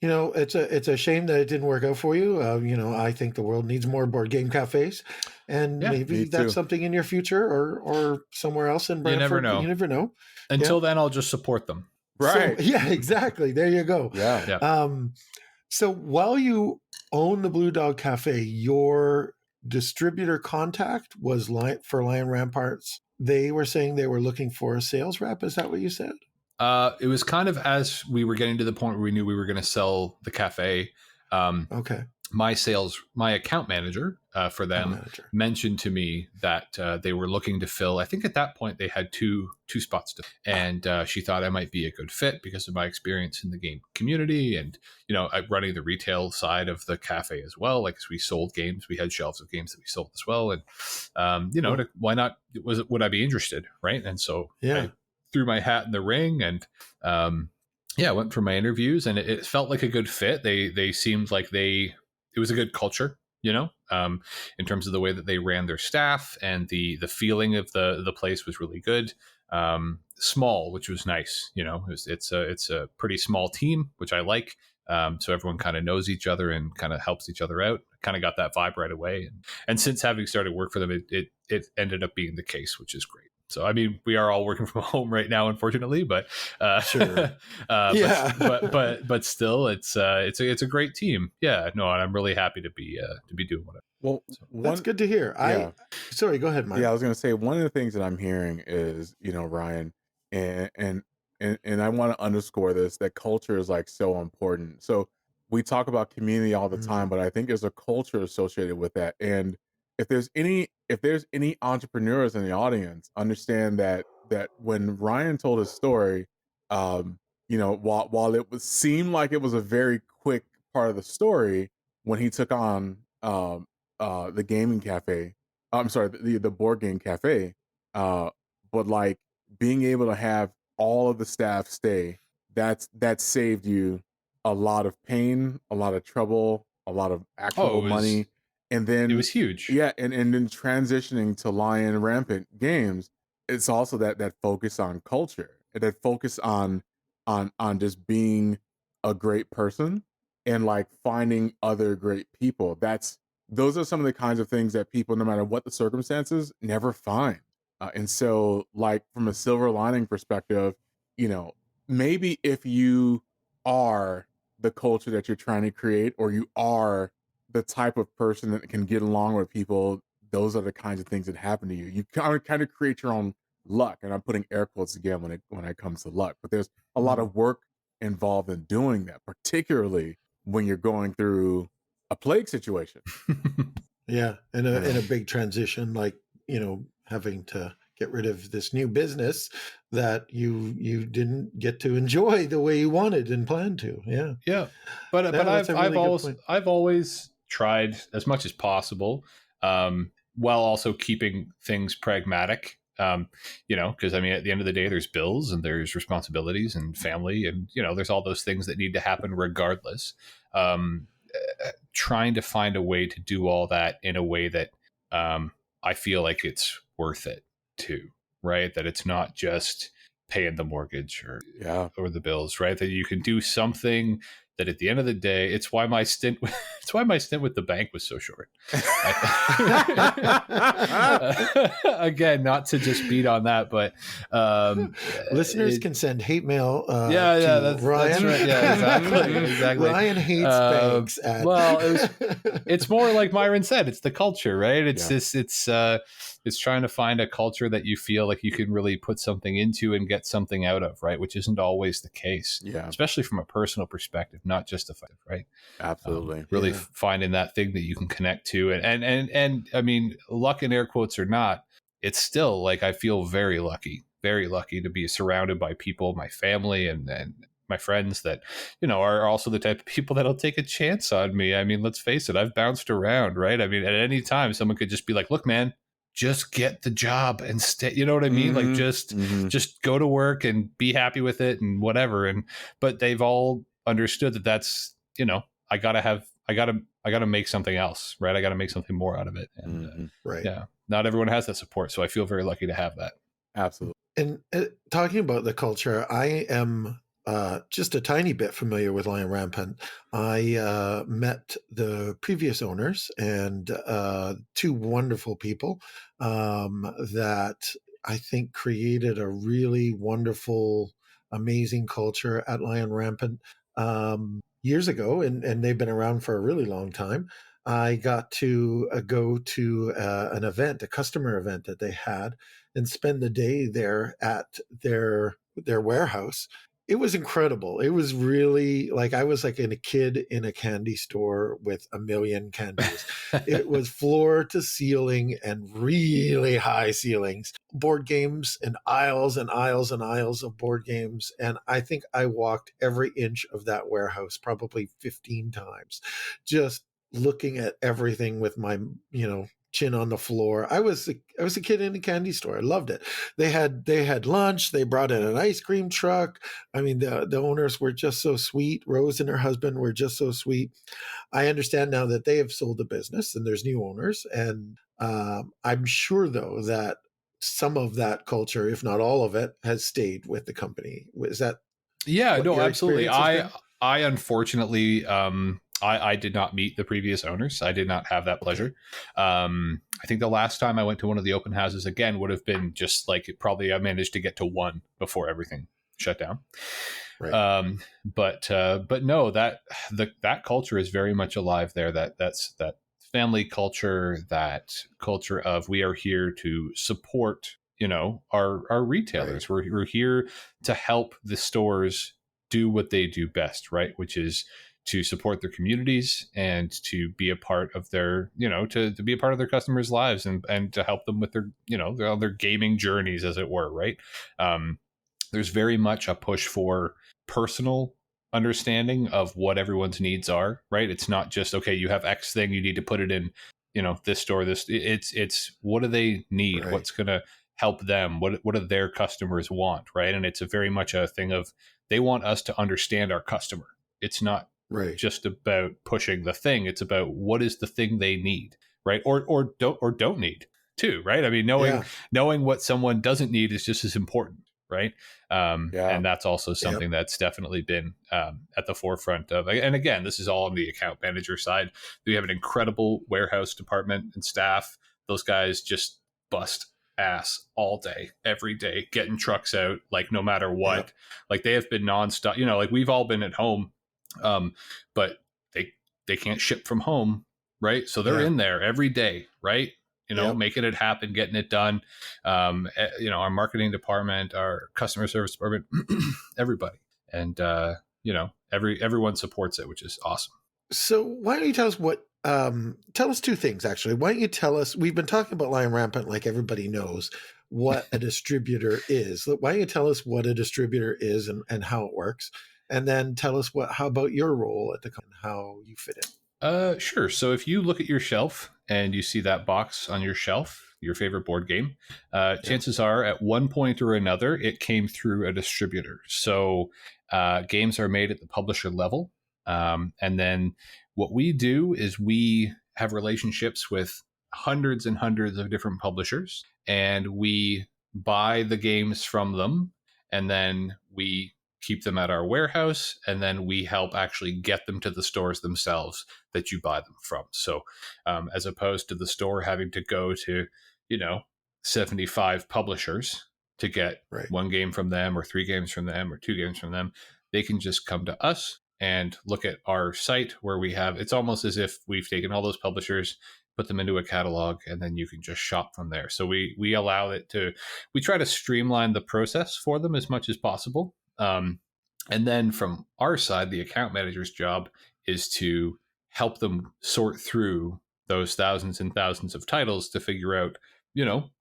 It's a shame that it didn't work out for you. I think the world needs more board game cafes, and maybe that's something in your future or somewhere else in Brantford. You never know. Until then, I'll just support them. Right. So, exactly. There you go. Yeah. So while you own the Blue Dog Cafe, your distributor contact was for Lion Ramparts. They were saying they were looking for a sales rep. Is that what you said? It was kind of as we were getting to the point where we knew we were going to sell the cafe. Okay. My account manager for them mentioned to me that they were looking to fill. I think at that point they had two spots to, and she thought I might be a good fit because of my experience in the game community and running the retail side of the cafe as well. Like as we sold games, we had shelves of games that we sold as well, and why not? Would I be interested, right? And so I threw my hat in the ring and. I went for my interviews and it felt like a good fit. They seemed like it was a good culture, in terms of the way that they ran their staff, and the feeling of the place was really good. Small, which was nice. It's a pretty small team, which I like. So everyone kind of knows each other and kind of helps each other out. Kind of got that vibe right away. And since having started work for them, it ended up being the case, which is great. So, I mean, we are all working from home right now, unfortunately, but sure. but still, it's a great team. Yeah, no, and I'm really happy to be doing whatever. Well, that's good to hear. Sorry, go ahead, Mike. Yeah, I was going to say one of the things that I'm hearing is, Ryan, and I want to underscore this, that culture is like so important. So we talk about community all the time, but I think there's a culture associated with that. And if there's any entrepreneurs in the audience, understand that when Ryan told his story, while it seemed like it was a very quick part of the story when he took on the gaming cafe, I'm sorry, the board game cafe, but like being able to have all of the staff stay, that saved you a lot of pain, a lot of trouble, a lot of actual money. And then it was huge. Yeah. And then transitioning to Lion Rampant Games, it's also that focus on culture and that focus on just being a great person and like finding other great people. Those are some of the kinds of things that people, no matter what the circumstances, never find. And so like from a silver lining perspective, maybe if you are the culture that you're trying to create, or you are the type of person that can get along with people, those are the kinds of things that happen to you. You kind of create your own luck, and I'm putting air quotes again when it comes to luck. But there's a lot of work involved in doing that, particularly when you're going through a plague situation. Yeah, and a big transition, like having to get rid of this new business that you didn't get to enjoy the way you wanted and planned to. Yeah. But I've always tried as much as possible, while also keeping things pragmatic. Because I mean, at the end of the day, there's bills and there's responsibilities and family, and there's all those things that need to happen regardless. Trying to find a way to do all that in a way that I feel like it's worth it too, right? That it's not just paying the mortgage or the bills, right? That you can do something that at the end of the day, it's why my stint with the bank was so short. Again, not to just beat on that, but listeners can send hate mail. That's Ryan. That's right. Yeah, exactly. Ryan hates banks. It's more like Myron said. It's the culture, right? It's trying to find a culture that you feel like you can really put something into and get something out of, right? Which isn't always the case, especially from a personal perspective, not just a fight, right? Absolutely. Really finding that thing that you can connect to. And I mean, luck in air quotes or not, it's still like, I feel very lucky to be surrounded by people, my family and my friends that, are also the type of people that'll take a chance on me. I mean, let's face it, I've bounced around, right? I mean, at any time someone could just be like, look, man, just get the job and stay, you know what I mean? Like just go to work and be happy with it and whatever. But they've all understood that that's, I gotta make something else, right? I gotta make something more out of it. And right. Yeah, not everyone has that support. So I feel very lucky to have that. Absolutely. And talking about the culture, I am just a tiny bit familiar with Lion Rampant. I met the previous owners and two wonderful people that I think created a really wonderful, amazing culture at Lion Rampant years ago, and they've been around for a really long time. I got to go to an event, a customer event that they had, and spend the day there at their warehouse. It was incredible. It was really like I was like a kid in a candy store with a million candies. It was floor to ceiling and really high ceilings, board games and aisles and aisles and aisles of board games. And I think I walked every inch of that warehouse probably 15 times, just looking at everything with my, chin on the floor. I was a kid in a candy store. I loved it. They had lunch. They brought in an ice cream truck. I mean, the owners were just so sweet. Rose and her husband were just so sweet. I understand now that they have sold the business and there's new owners. And I'm sure, though, that some of that culture, if not all of it, has stayed with the company. Is that Yeah, what no, your absolutely. experience has been? I unfortunately, I did not meet the previous owners. I did not have that pleasure. I think the last time I went to one of the open houses again would have been just like probably I managed to get to one before everything shut down. Right. But no, that culture is very much alive there. That's that family culture, that culture of we are here to support, our retailers. Right. We're here to help the stores do what they do best, right? Which is to support their communities and to be a part of their, to be a part of their customers' lives and to help them with their, their gaming journeys, as it were, right? There's very much a push for personal understanding of what everyone's needs are, right? It's not just, okay, you have X thing, you need to put it in, this store, it's what do they need? Right. What's going to help them? What do their customers want? Right. And it's a very much a thing of, they want us to understand our customer. It's not Right. just about pushing the thing. It's about what is the thing they need, right? Or don't need too, right? I mean, knowing what someone doesn't need is just as important, right? Yeah. And that's also something that's definitely been at the forefront of. And again, this is all on the account manager side. We have an incredible warehouse department and staff. Those guys just bust ass all day, every day, getting trucks out, like no matter what. Yep. Like they have been nonstop. Like we've all been at home, but they can't ship from home, right? So they're in there every day, right? Making it happen, getting it done. Our marketing department, our customer service department, everybody, and everyone supports it, which is awesome. So why don't you tell us tell us two things, actually. Why don't you tell us, we've been talking about Lion Rampant like everybody knows what a distributor is. Why don't you tell us what a distributor is and how it works? And then tell us how about your role at the company, how you fit in. Sure. So if you look at your shelf and you see that box on your shelf, your favorite board game, chances are at one point or another, it came through a distributor. So games are made at the publisher level. And then what we do is we have relationships with hundreds and hundreds of different publishers, and we buy the games from them, and then we keep them at our warehouse, and then we help actually get them to the stores themselves that you buy them from. So as opposed to the store having to go to 75 publishers to get one game from them or 3 games from them or 2 games from them, they can just come to us and look at our site where we have, it's almost as if we've taken all those publishers, put them into a catalog, and then you can just shop from there. So we allow it to, we try to streamline the process for them as much as possible. And then from our side, the account manager's job is to help them sort through those thousands and thousands of titles to figure out,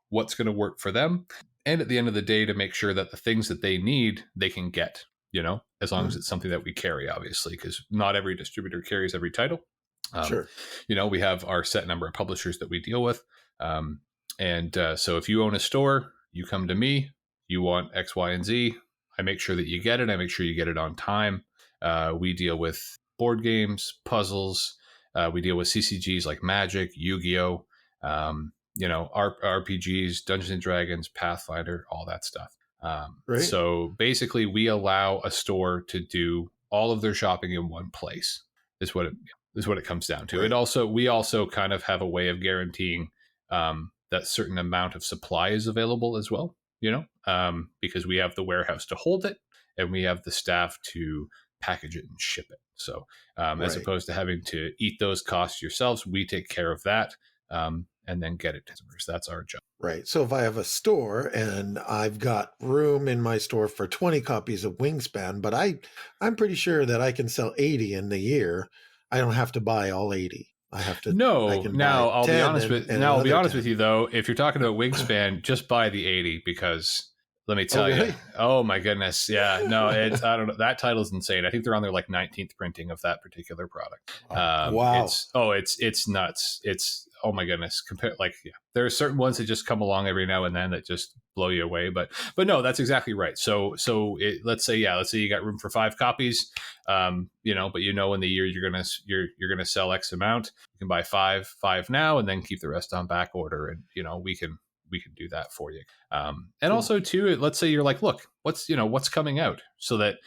what's going to work for them. And at the end of the day, to make sure that the things that they need, they can get, as long as it's something that we carry, obviously, because not every distributor carries every title. Sure. We have our set number of publishers that we deal with. So if you own a store, you come to me, you want X, Y, and Z, I make sure that you get it. I make sure you get it on time. We deal with board games, puzzles. We deal with CCGs like Magic, Yu-Gi-Oh, RPGs, Dungeons and Dragons, Pathfinder, all that stuff. So basically, we allow a store to do all of their shopping in one place. Is what it comes down to. We also kind of have a way of guaranteeing that certain amount of supply is available as well. Because we have the warehouse to hold it, and we have the staff to package it and ship it. So Right. as opposed to having to eat those costs yourselves, we take care of that and then get it to customers. That's our job. Right. So if I have a store and I've got room in my store for 20 copies of Wingspan, but I'm pretty sure that I can sell 80 in the year. I don't have to buy all 80. I have to. No. I can Now buy I'll be 10 honest and I'll be another honest 10. with you though. If you're talking about Wingspan, just buy the 80 because let me tell really? you. Oh my goodness. Yeah. No, it's I don't know. That title's insane. I think they're on their like 19th printing of that particular product. Wow. It's nuts. It's oh my goodness. There are certain ones that just come along every now and then that just blow you away. But no, that's exactly right. So let's say you got room for 5 copies. But in the year you're gonna sell X amount. You can buy five now and then keep the rest on back order, and we can do that for you. And also too, let's say you're like, look, what's coming out, so that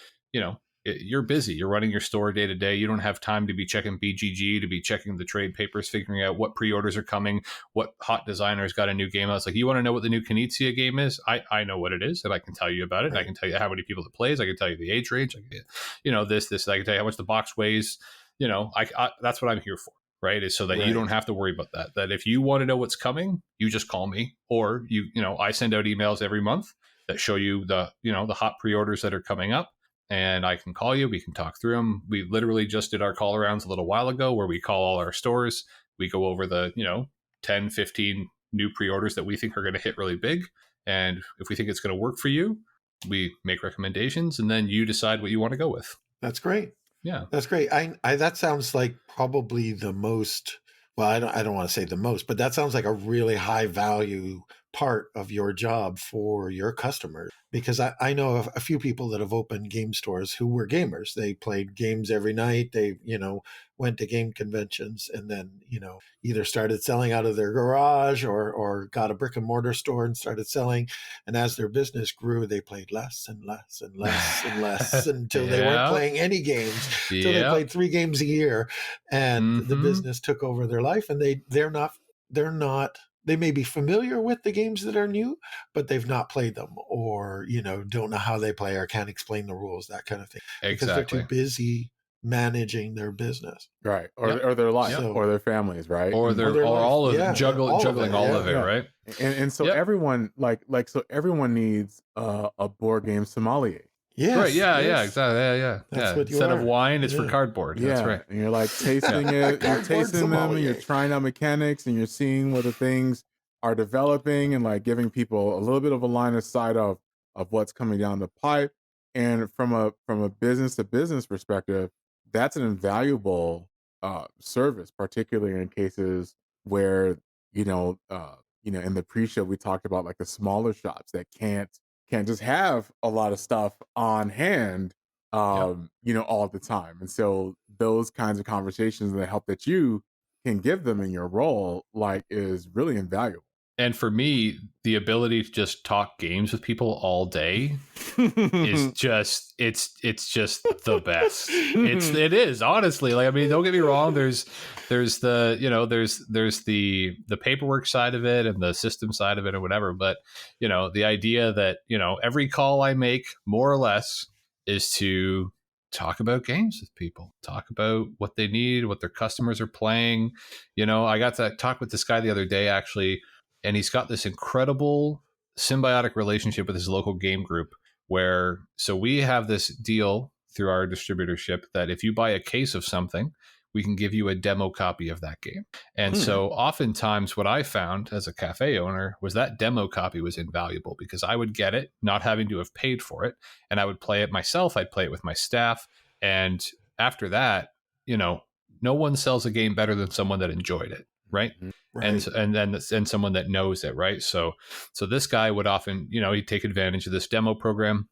you're busy, you're running your store day to day, you don't have time to be checking BGG, to be checking the trade papers, figuring out what pre-orders are coming, what hot designer's got a new game out. It's like, you want to know what the new Knizia game is? I know what it is, and I can tell you about it. Right. I can tell you how many people it plays. I can tell you the age range. I can, this. I can tell you how much the box weighs. That's what I'm here for. Right, is so that you don't have to worry about that. That if you want to know what's coming, you just call me, or I send out emails every month that show you the hot pre-orders that are coming up, and I can call you. We can talk through them. We literally just did our call arounds a little while ago, where we call all our stores. We go over the 10, 15 new pre-orders that we think are going to hit really big, and if we think it's going to work for you, we make recommendations, and then you decide what you want to go with. That's great. Yeah, that's great. I that sounds like probably the most. Well, I don't want to say the most, but that sounds like a really high value part of your job for your customers. Because I know a few people that have opened game stores who were gamers. They played games every night. They went to game conventions, and then either started selling out of their garage or got a brick and mortar store and started selling. And as their business grew, they played less and less and less and less until they weren't playing any games. Until they played 3 games a year, and the business took over their life. And they're not. They may be familiar with the games that are new, but they've not played them, or don't know how they play, or can't explain the rules, that kind of thing. Exactly. Because they're too busy managing their business, right? Or their life, or their families, right? Or all of it, juggling all of it, right? And so everyone so everyone needs a board game sommelier. Yes, right. Yeah. Exactly. Yeah. That's what Instead of wine, it's for cardboard. Yeah. That's right. And you're like tasting it, you're tasting them, and you're trying out mechanics, and you're seeing whether things are developing, and like giving people a little bit of a line of sight of what's coming down the pipe. And from a business to business perspective, that's an invaluable service, particularly in cases where in the pre-show we talked about like the smaller shops that can't just have a lot of stuff on hand all the time. And so those kinds of conversations and the help that you can give them in your role is really invaluable. And for me, the ability to just talk games with people all day is just just the best. It is, honestly. Don't get me wrong, there's the there's the paperwork side of it and the system side of it or whatever, but the idea that every call I make, more or less, is to talk about games with people, talk about what they need, what their customers are playing. I got to talk with this guy the other day, actually, and he's got this incredible symbiotic relationship with his local game group, where we have this deal through our distributorship that if you buy a case of something, we can give you a demo copy of that game. And so oftentimes what I found as a cafe owner was that demo copy was invaluable, because I would get it not having to have paid for it, and I would play it myself. I'd play it with my staff. And after that, no one sells a game better than someone that enjoyed it. Right. Right. And someone that knows it. Right. So this guy would often, he'd take advantage of this demo program,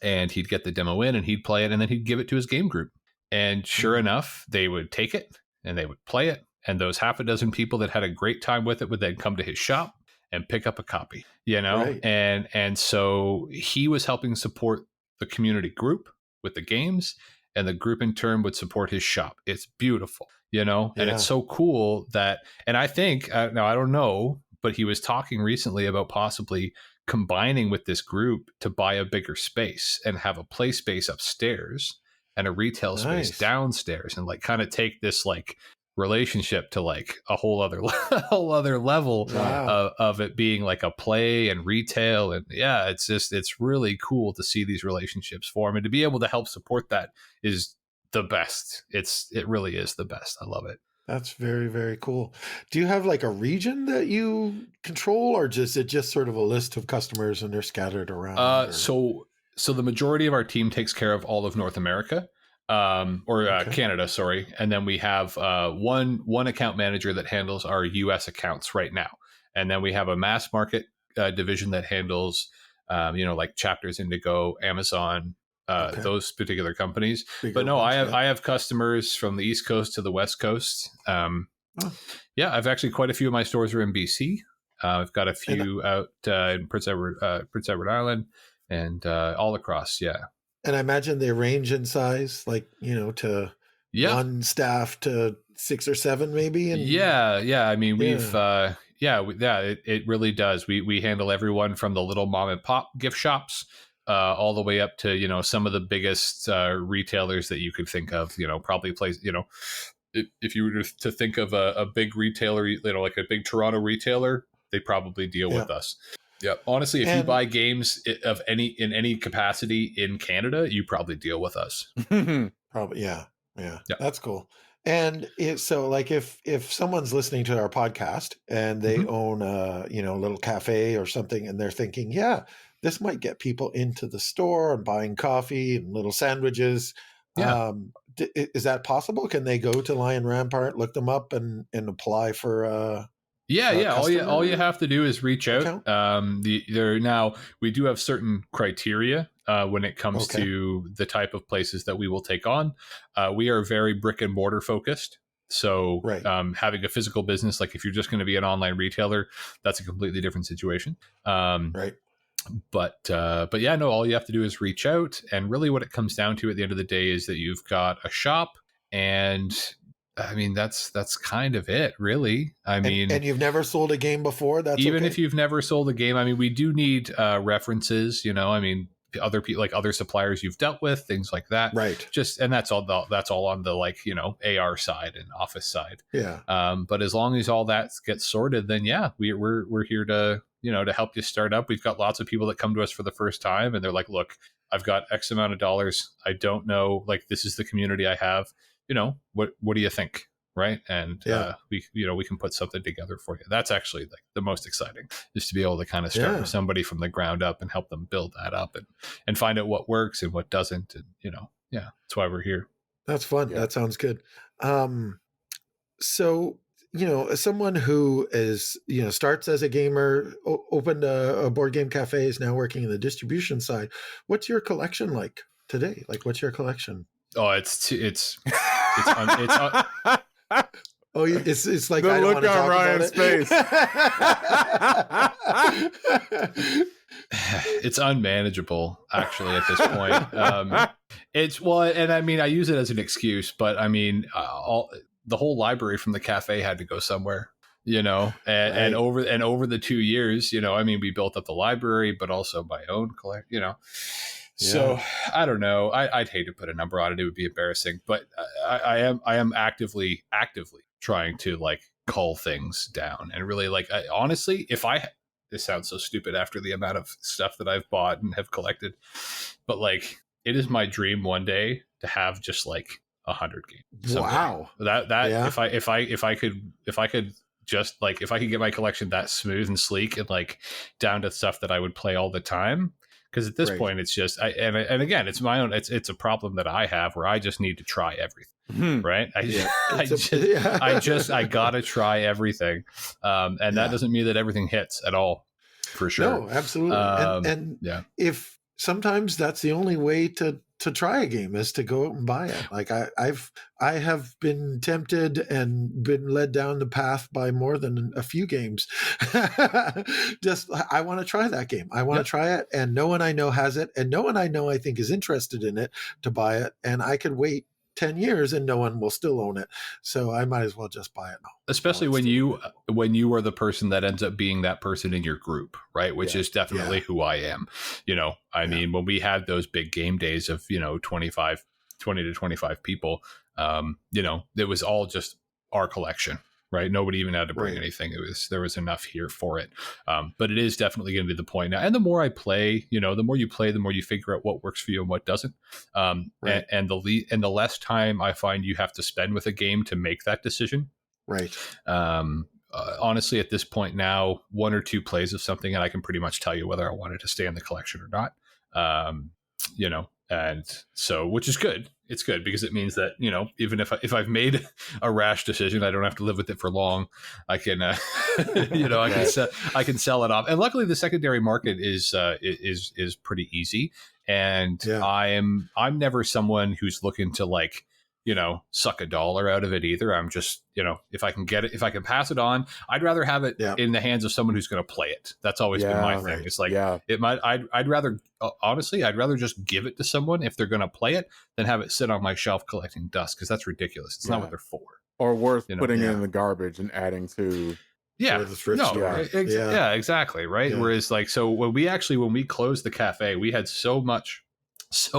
and he'd get the demo in and he'd play it, and then he'd give it to his game group. And sure enough, they would take it and they would play it. And those half a dozen people that had a great time with it would then come to his shop and pick up a copy, Right. And so he was helping support the community group with the games, and the group in turn would support his shop. It's beautiful, and it's so cool that, and I think, now I don't know, but he was talking recently about possibly combining with this group to buy a bigger space and have a play space upstairs, and a retail space downstairs, and like kind of take this like relationship to like a whole other level of it being like a play and retail. And yeah, it's really cool to see these relationships form, and to be able to help support that is the best. It really is the best. I love it. That's very, very cool. Do you have like a region that you control, or is it just sort of a list of customers and they're scattered around? So the majority of our team takes care of all of North America, Canada, sorry. And then we have one account manager that handles our US accounts right now. And then we have a mass market division that handles, like Chapters, Indigo, Amazon, those particular companies. But no, I have customers from the East Coast to the West Coast. Yeah, I've actually quite a few of my stores are in BC. I've got a few out in Prince Edward Island, and all across. Yeah. And I imagine they range in size, like, to one staff to 6 or 7 maybe. And yeah. I mean, it really does. We handle everyone from the little mom and pop gift shops all the way up to, some of the biggest retailers that you could think of, probably if you were to think of a big retailer, like a big Toronto retailer, they probably deal with us. Yeah. Honestly, if you buy games in any capacity in Canada, you probably deal with us. Probably. Yeah. That's cool. And so like if someone's listening to our podcast and they own a little cafe or something, and they're thinking, this might get people into the store and buying coffee and little sandwiches. Yeah. Is that possible? Can they go to Lion Rampart, look them up, and apply for all you have to do is reach out. Now we do have certain criteria when it comes to the type of places that we will take on. We are very brick and mortar focused. So having a physical business, like if you're just going to be an online retailer, that's a completely different situation. But yeah, no, all you have to do is reach out. And really what it comes down to at the end of the day is that you've got a shop, and I mean, that's kind of it, really. And you've never sold a game before. That's even if you've never sold a game. I mean, we do need references. Other people, like other suppliers you've dealt with, things like that. Right. And that's all on the AR side and office side. Yeah. But as long as all that gets sorted, then we're here to to help you start up. We've got lots of people that come to us for the first time, and they're like, "Look, I've got X amount of dollars. I don't know. Like, this is the community I have. What do you think?" Right. And we can put something together for you. That's actually like the most exciting, is to be able to kind of start with somebody from the ground up and help them build that up and find out what works and what doesn't. And, that's why we're here. That's fun. Yeah. That sounds good. So, as someone who is, starts as a gamer, opened a board game cafe, is now working in the distribution side. What's your collection like today? Like, what's your collection? Oh, it's like the I don't look on Ryan's face. It's unmanageable, actually, at this point. And I mean, I use it as an excuse, but I mean, the whole library from the cafe had to go somewhere, and over the 2 years, I mean, we built up the library, but also my own collection, So I don't know. I'd hate to put a number on it. It would be embarrassing, but I am actively trying to like cull things down, and really honestly, this sounds so stupid after the amount of stuff that I've bought and have collected, but like, it is my dream one day to have just like 100 games. Someday. Wow. If I could just like, if I could get my collection that smooth and sleek and like down to stuff that I would play all the time. Because at this point, it's just, and again, it's my own, it's a problem that I have where I just need to try everything, right? I gotta try everything. And that doesn't mean that everything hits at all, for sure. No, absolutely. And if sometimes that's the only way to try a game is to go out and buy it. Like I have been tempted and been led down the path by more than a few games. Just, I want to try that game. I want to try it, and no one I know has it, and no one I know I think is interested in it to buy it. And I could wait 10 years and no one will still own it. So I might as well just buy it now. Especially when you are the person that ends up being that person in your group, right? Which is definitely who I am. I mean, when we had those big game days of, 25 20 to 25 people, it was all just our collection. Right. Nobody even had to bring anything. There was enough here for it. But it is definitely going to be the point now. And the more I play, the more you play, the more you figure out what works for you and what doesn't. And the less time I find you have to spend with a game to make that decision. Right. Honestly, at this point now, 1 or 2 plays of something, and I can pretty much tell you whether I want it to stay in the collection or not. And so, which is good. It's good because it means that, even if I've made a rash decision, I don't have to live with it for long. I can, I can sell it off. And luckily the secondary market is pretty easy. And I'm never someone who's looking to suck a dollar out of it either. I'm just, if I can get it, if I can pass it on, I'd rather have it in the hands of someone who's going to play it. That's always been my thing. It's like, I'd rather, honestly, I'd rather just give it to someone if they're going to play it than have it sit on my shelf collecting dust. Cause that's ridiculous. It's not what they're for. Or worth putting it in the garbage and adding to. Exactly. Right. Yeah. Whereas so when we closed the cafe, we had so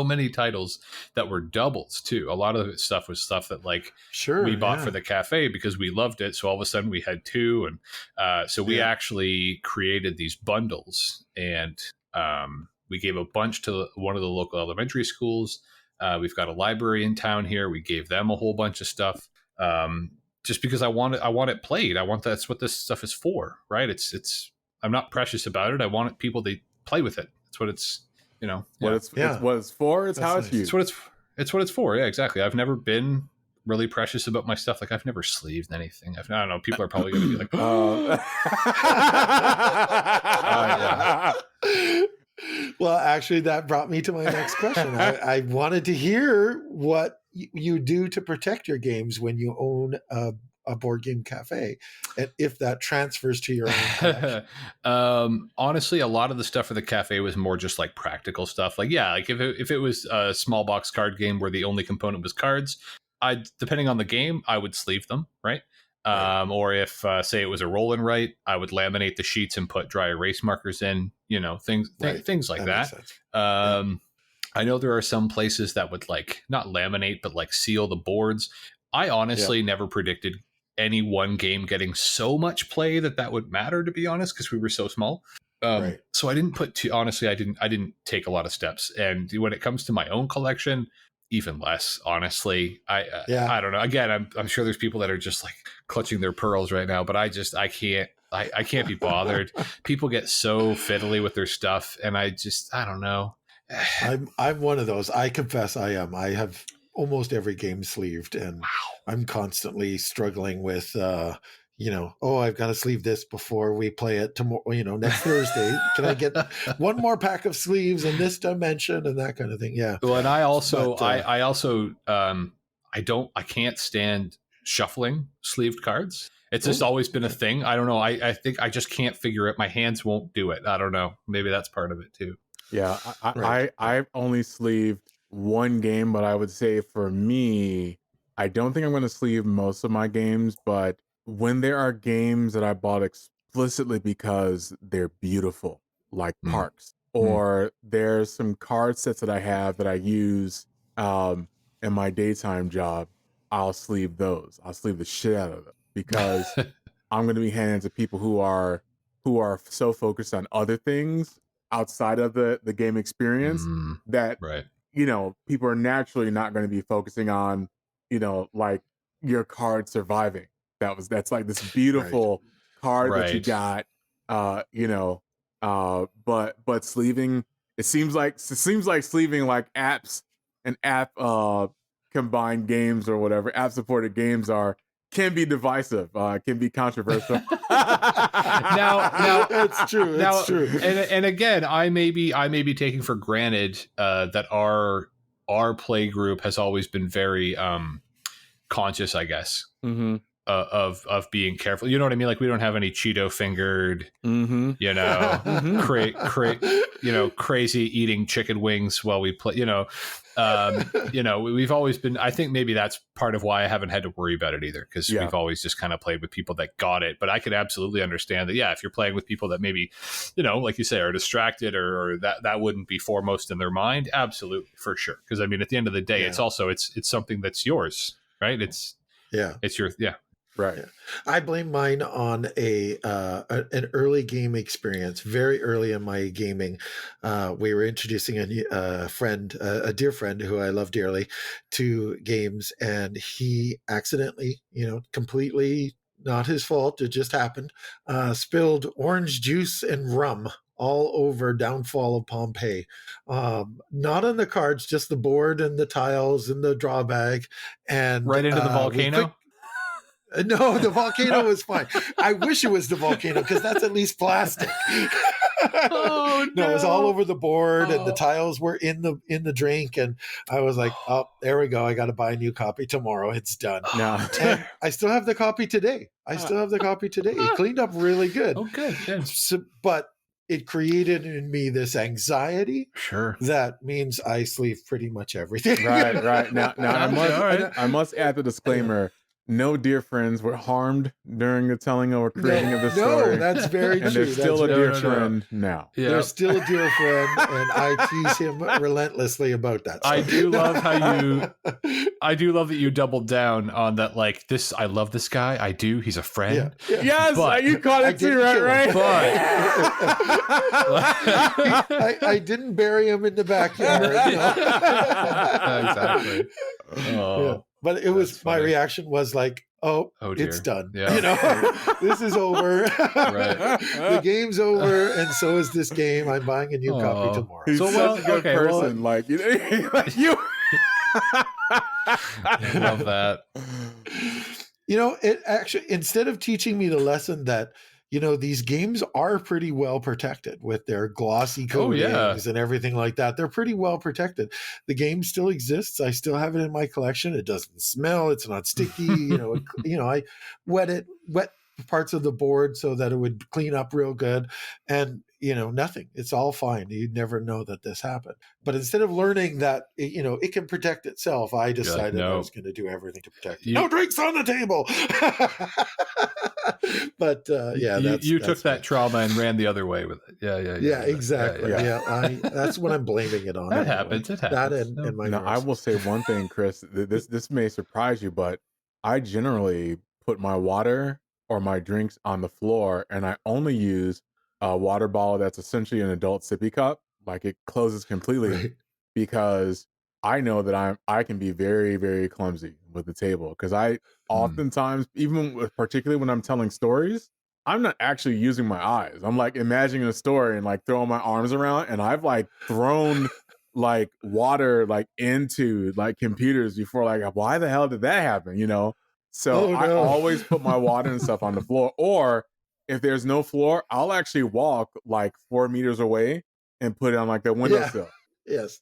many titles that were doubles too. A lot of stuff was stuff that we bought for the cafe because we loved it. So all of a sudden we had 2. And so we actually created these bundles, and we gave a bunch to one of the local elementary schools. We've got a library in town here. We gave them a whole bunch of stuff. Just because I want it played. That's what this stuff is for, right? I'm not precious about it. I want people to play with it. That's what it's, what it's for. It's how it's used. It's what it's for. Yeah, exactly. I've never been really precious about my stuff. I've never sleeved anything. I don't know. People are probably going to be like, Well, actually, that brought me to my next question. I wanted to hear what you do to protect your games when you own a board game cafe, and if that transfers to your own collection. Honestly, a lot of the stuff for the cafe was more just practical stuff. If it was a small box card game where the only component was cards, depending on the game, I would sleeve them, right? Or if say it was a roll and write, I would laminate the sheets and put dry erase markers in, things like that. I know there are some places that would not laminate, but seal the boards. I honestly never predicted any one game getting so much play that would matter, to be honest, because we were so small. So I didn't honestly, I didn't take a lot of steps. And when it comes to my own collection, even less, honestly. I don't know. Again, I'm sure there's people that are just clutching their pearls right now, but I can't be bothered. People get so fiddly with their stuff, and I don't know. I'm one of those. I confess I am. I have almost every game sleeved, and I'm constantly struggling with I've got to sleeve this before we play it tomorrow, next Thursday. Can I get one more pack of sleeves in this dimension and that kind of thing? Yeah. Well, and I can't stand shuffling sleeved cards. It's just always been a thing. I don't know. I think I just can't figure it. My hands won't do it. I don't know. Maybe that's part of it too. Yeah. I've only sleeved one game, but I would say for me, I don't think I'm going to sleeve most of my games, but when there are games that I bought explicitly because they're beautiful, like Parks, or there's some card sets that I have that I use in my daytime job, I'll sleeve those. I'll sleeve the shit out of them because I'm going to be handing to people who are so focused on other things outside of the game experience that people are naturally not going to be focusing on your card surviving. That's this beautiful card that you got, but sleeving, it seems like sleeving apps and app combined games or whatever app supported games can be divisive, can be controversial. now it's true. It's true. And again, I may be taking for granted that our play group has always been very conscious, I guess. of being careful. You know what I mean? Like we don't have any Cheeto fingered, you know, crazy eating chicken wings while we play, you know, we've always been, I think maybe that's part of why I haven't had to worry about it either. Cause we've always just kind of played with people that got it, but I could absolutely understand that. Yeah. If you're playing with people that maybe, you know, like you say, are distracted or that wouldn't be foremost in their mind. Absolutely. For sure. Cause I mean, at the end of the day, it's also, it's something that's yours, right? It's your, Right. Yeah. I blame mine on an early game experience. Very early in my gaming, we were introducing a dear friend who I love dearly, to games, and he accidentally, you know, completely not his fault, it just happened, spilled orange juice and rum all over Downfall of Pompeii. Not on the cards, just the board and the tiles and the draw bag. And right into the volcano? No, the volcano was fine. I wish it was the volcano because that's at least plastic. Oh, no, it was all over the board, and the tiles were in the drink. And I was like, "Oh, there we go. I got to buy a new copy tomorrow. It's done." No, and I still have the copy today. It cleaned up really good. Oh, good. So, but it created in me this anxiety. Sure. That means I sleeve pretty much everything. Right. Now I must add the disclaimer. No dear friends were harmed during the telling or creating of the story. No, that's very true. And they're still a dear friend now. Yeah. They're still a dear friend, and I tease him relentlessly about that. I do love that you doubled down on that. Like this, I love this guy. I do. He's a friend. Yeah. Yes, but you caught it too, right? But I didn't bury him in the backyard. Exactly. Oh. Yeah. But it was my reaction was like, oh it's done. Yeah. You know, this is over. Right. The game's over, and so is this game. I'm buying a new copy tomorrow. He's such a good person. Like you. I love that. You know, it actually, instead of teaching me the lesson that, you know, these games are pretty well protected with their glossy coatings and everything like that. They're pretty well protected. The game still exists. I still have it in my collection. It doesn't smell. It's not sticky. I wet parts of the board so that it would clean up real good. And, you know, nothing. It's all fine. You'd never know that this happened. But instead of learning that, you know, it can protect itself, I decided I was going to do everything to protect it. No drinks on the table. But you took that trauma and ran the other way with it. Yeah, exactly. That's what I'm blaming it on. That happens. It happens. That and my I will say one thing, Chris. This may surprise you, but I generally put my water or my drinks on the floor, and I only use a water bottle that's essentially an adult sippy cup. Like it closes completely because I know that I can be very, very clumsy with the table because I oftentimes, particularly when I'm telling stories, I'm not actually using my eyes. I'm like imagining a story and like throwing my arms around, and I've like thrown like water like into like computers before. Like, why the hell did that happen? You know? So I always put my water and stuff on the floor, or if there's no floor, I'll actually walk like 4 meters away and put it on like the windowsill. Yes.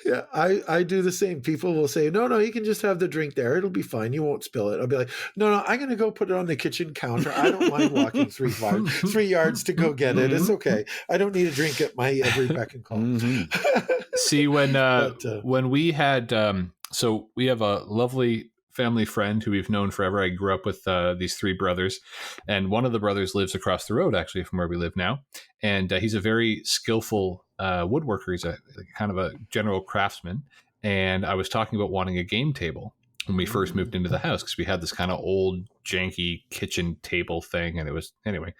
Yeah. I do the same. People will say, no, you can just have the drink there. It'll be fine. You won't spill it. I'll be like, no, I'm going to go put it on the kitchen counter. I don't mind walking 3 yards to go get it. It's okay. I don't need a drink at my every beck and call. See, when we had, so we have a lovely family friend who we've known forever. I grew up with these 3 brothers, and one of the brothers lives across the road actually from where we live now, and he's a very skillful woodworker. He's a kind of a general craftsman, and I was talking about wanting a game table when we first moved into the house because we had this kind of old janky kitchen table thing, and it was, anyway,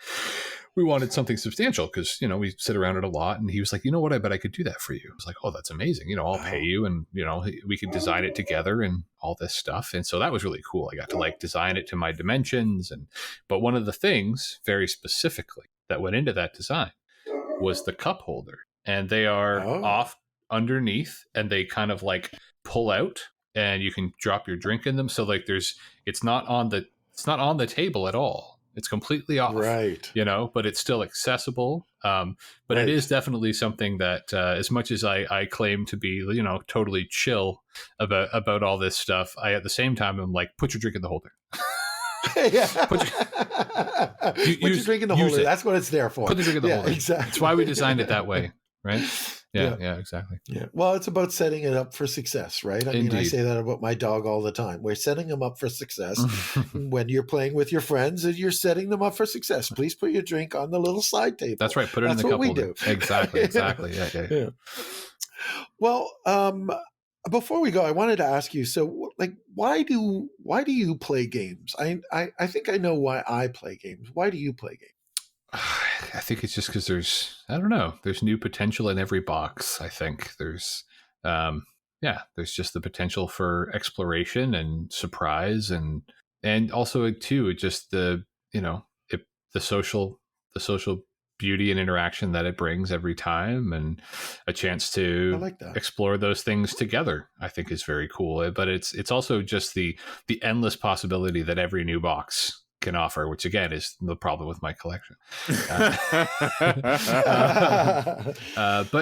we wanted something substantial because, you know, we sit around it a lot. And he was like, you know what, I bet I could do that for you. I was like, oh, that's amazing. You know, I'll pay you, and, you know, we could design it together and all this stuff. And so that was really cool. I got to like design it to my dimensions. But one of the things very specifically that went into that design was the cup holder, and they are off underneath, and they kind of like pull out, and you can drop your drink in them. So like it's not on the table at all. It's completely off, right? You know, but it's still accessible. But it is definitely something that, as much as I claim to be, you know, totally chill about all this stuff, I at the same time am like, put your drink in the holder. Yeah. Put your drink in the holder. That's what it's there for. Put the drink in the holder. Exactly. That's why we designed it that way, right? Yeah, exactly. Yeah. Well, it's about setting it up for success, right? I mean, I say that about my dog all the time. We're setting them up for success. When you're playing with your friends, you're setting them up for success. Please put your drink on the little side table. That's right. Put it in the cup holder. Exactly. Yeah. Well, before we go, I wanted to ask you. So, like, why do you play games? I think I know why I play games. Why do you play games? I think it's just because there's new potential in every box. I think there's just the potential for exploration and surprise and also too, just the social beauty and interaction that it brings every time, and a chance to explore those things together, I think is very cool. But it's also just the endless possibility that every new box can offer, which again is the problem with my collection. But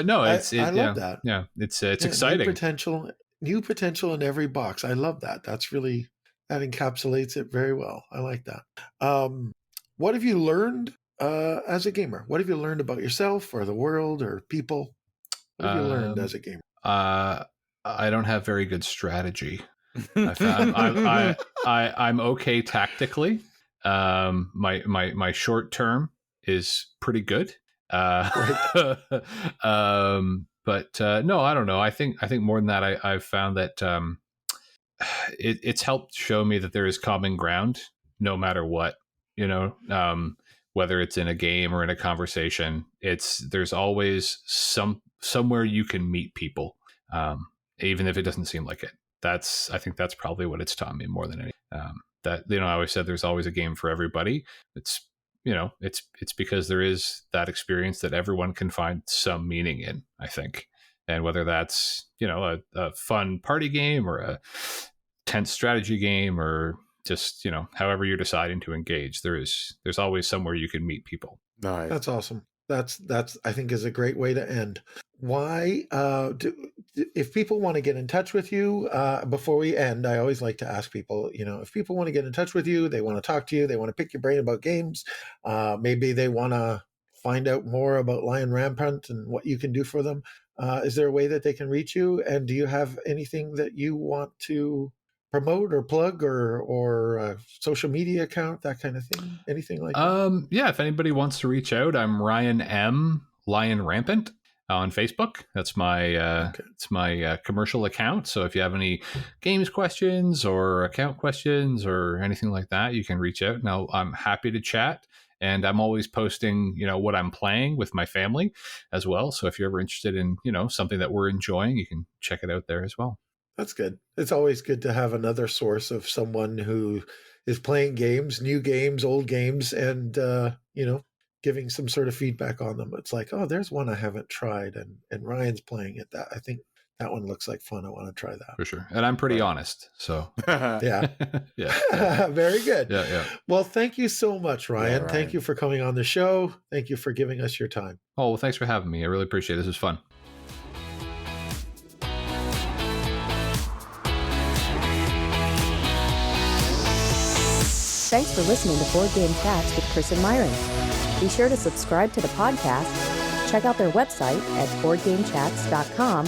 no, I love that. Yeah, it's exciting. New potential in every box. I love that. That encapsulates it very well. I like that. What have you learned as a gamer? What have you learned about yourself or the world or people? What have you learned as a gamer? I don't have very good strategy. I'm okay tactically. My short term is pretty good. But no, I don't know. I think more than that, I've found that it's helped show me that there is common ground no matter what, whether it's in a game or in a conversation. There's always somewhere you can meet people, even if it doesn't seem like it. I think that's probably what it's taught me more than anything. That, I always said there's always a game for everybody. It's because there is that experience that everyone can find some meaning in, I think. And whether that's, a fun party game or a tense strategy game or just, however you're deciding to engage, there's always somewhere you can meet people. Nice. That's awesome. That's I think is a great way to end. Why if people want to get in touch with you, before we end, I always like to ask people, if people want to get in touch with you, they want to talk to you, they want to pick your brain about games, maybe they want to find out more about Lion Rampant and what you can do for them. Is there a way that they can reach you? And do you have anything that you want to promote or plug or a social media account, that kind of thing? Anything like that? Yeah, if anybody wants to reach out, I'm Ryan M. Lion Rampant on Facebook. That's my it's my commercial account. So if you have any games questions or account questions or anything like that, you can reach out. Now I'm happy to chat. And I'm always posting, what I'm playing with my family as well. So if you're ever interested in, something that we're enjoying, you can check it out there as well. That's good. It's always good to have another source of someone who is playing games, new games, old games, and, giving some sort of feedback on them. It's like, oh, there's one I haven't tried, and Ryan's playing it. I think that one looks like fun. I want to try that. For sure. And I'm pretty honest. So yeah. Yeah. Very good. Yeah. Well, thank you so much, Ryan. Ryan. Thank you for coming on the show. Thank you for giving us your time. Oh, well, thanks for having me. I really appreciate it. This was fun. Thanks for listening to Board Game Chats with Chris and Myron. Be sure to subscribe to the podcast, check out their website at boardgamechats.com,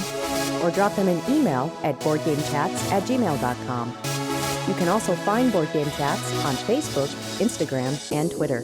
or drop them an email at boardgamechats@gmail.com. You can also find Board Game Chats on Facebook, Instagram, and Twitter.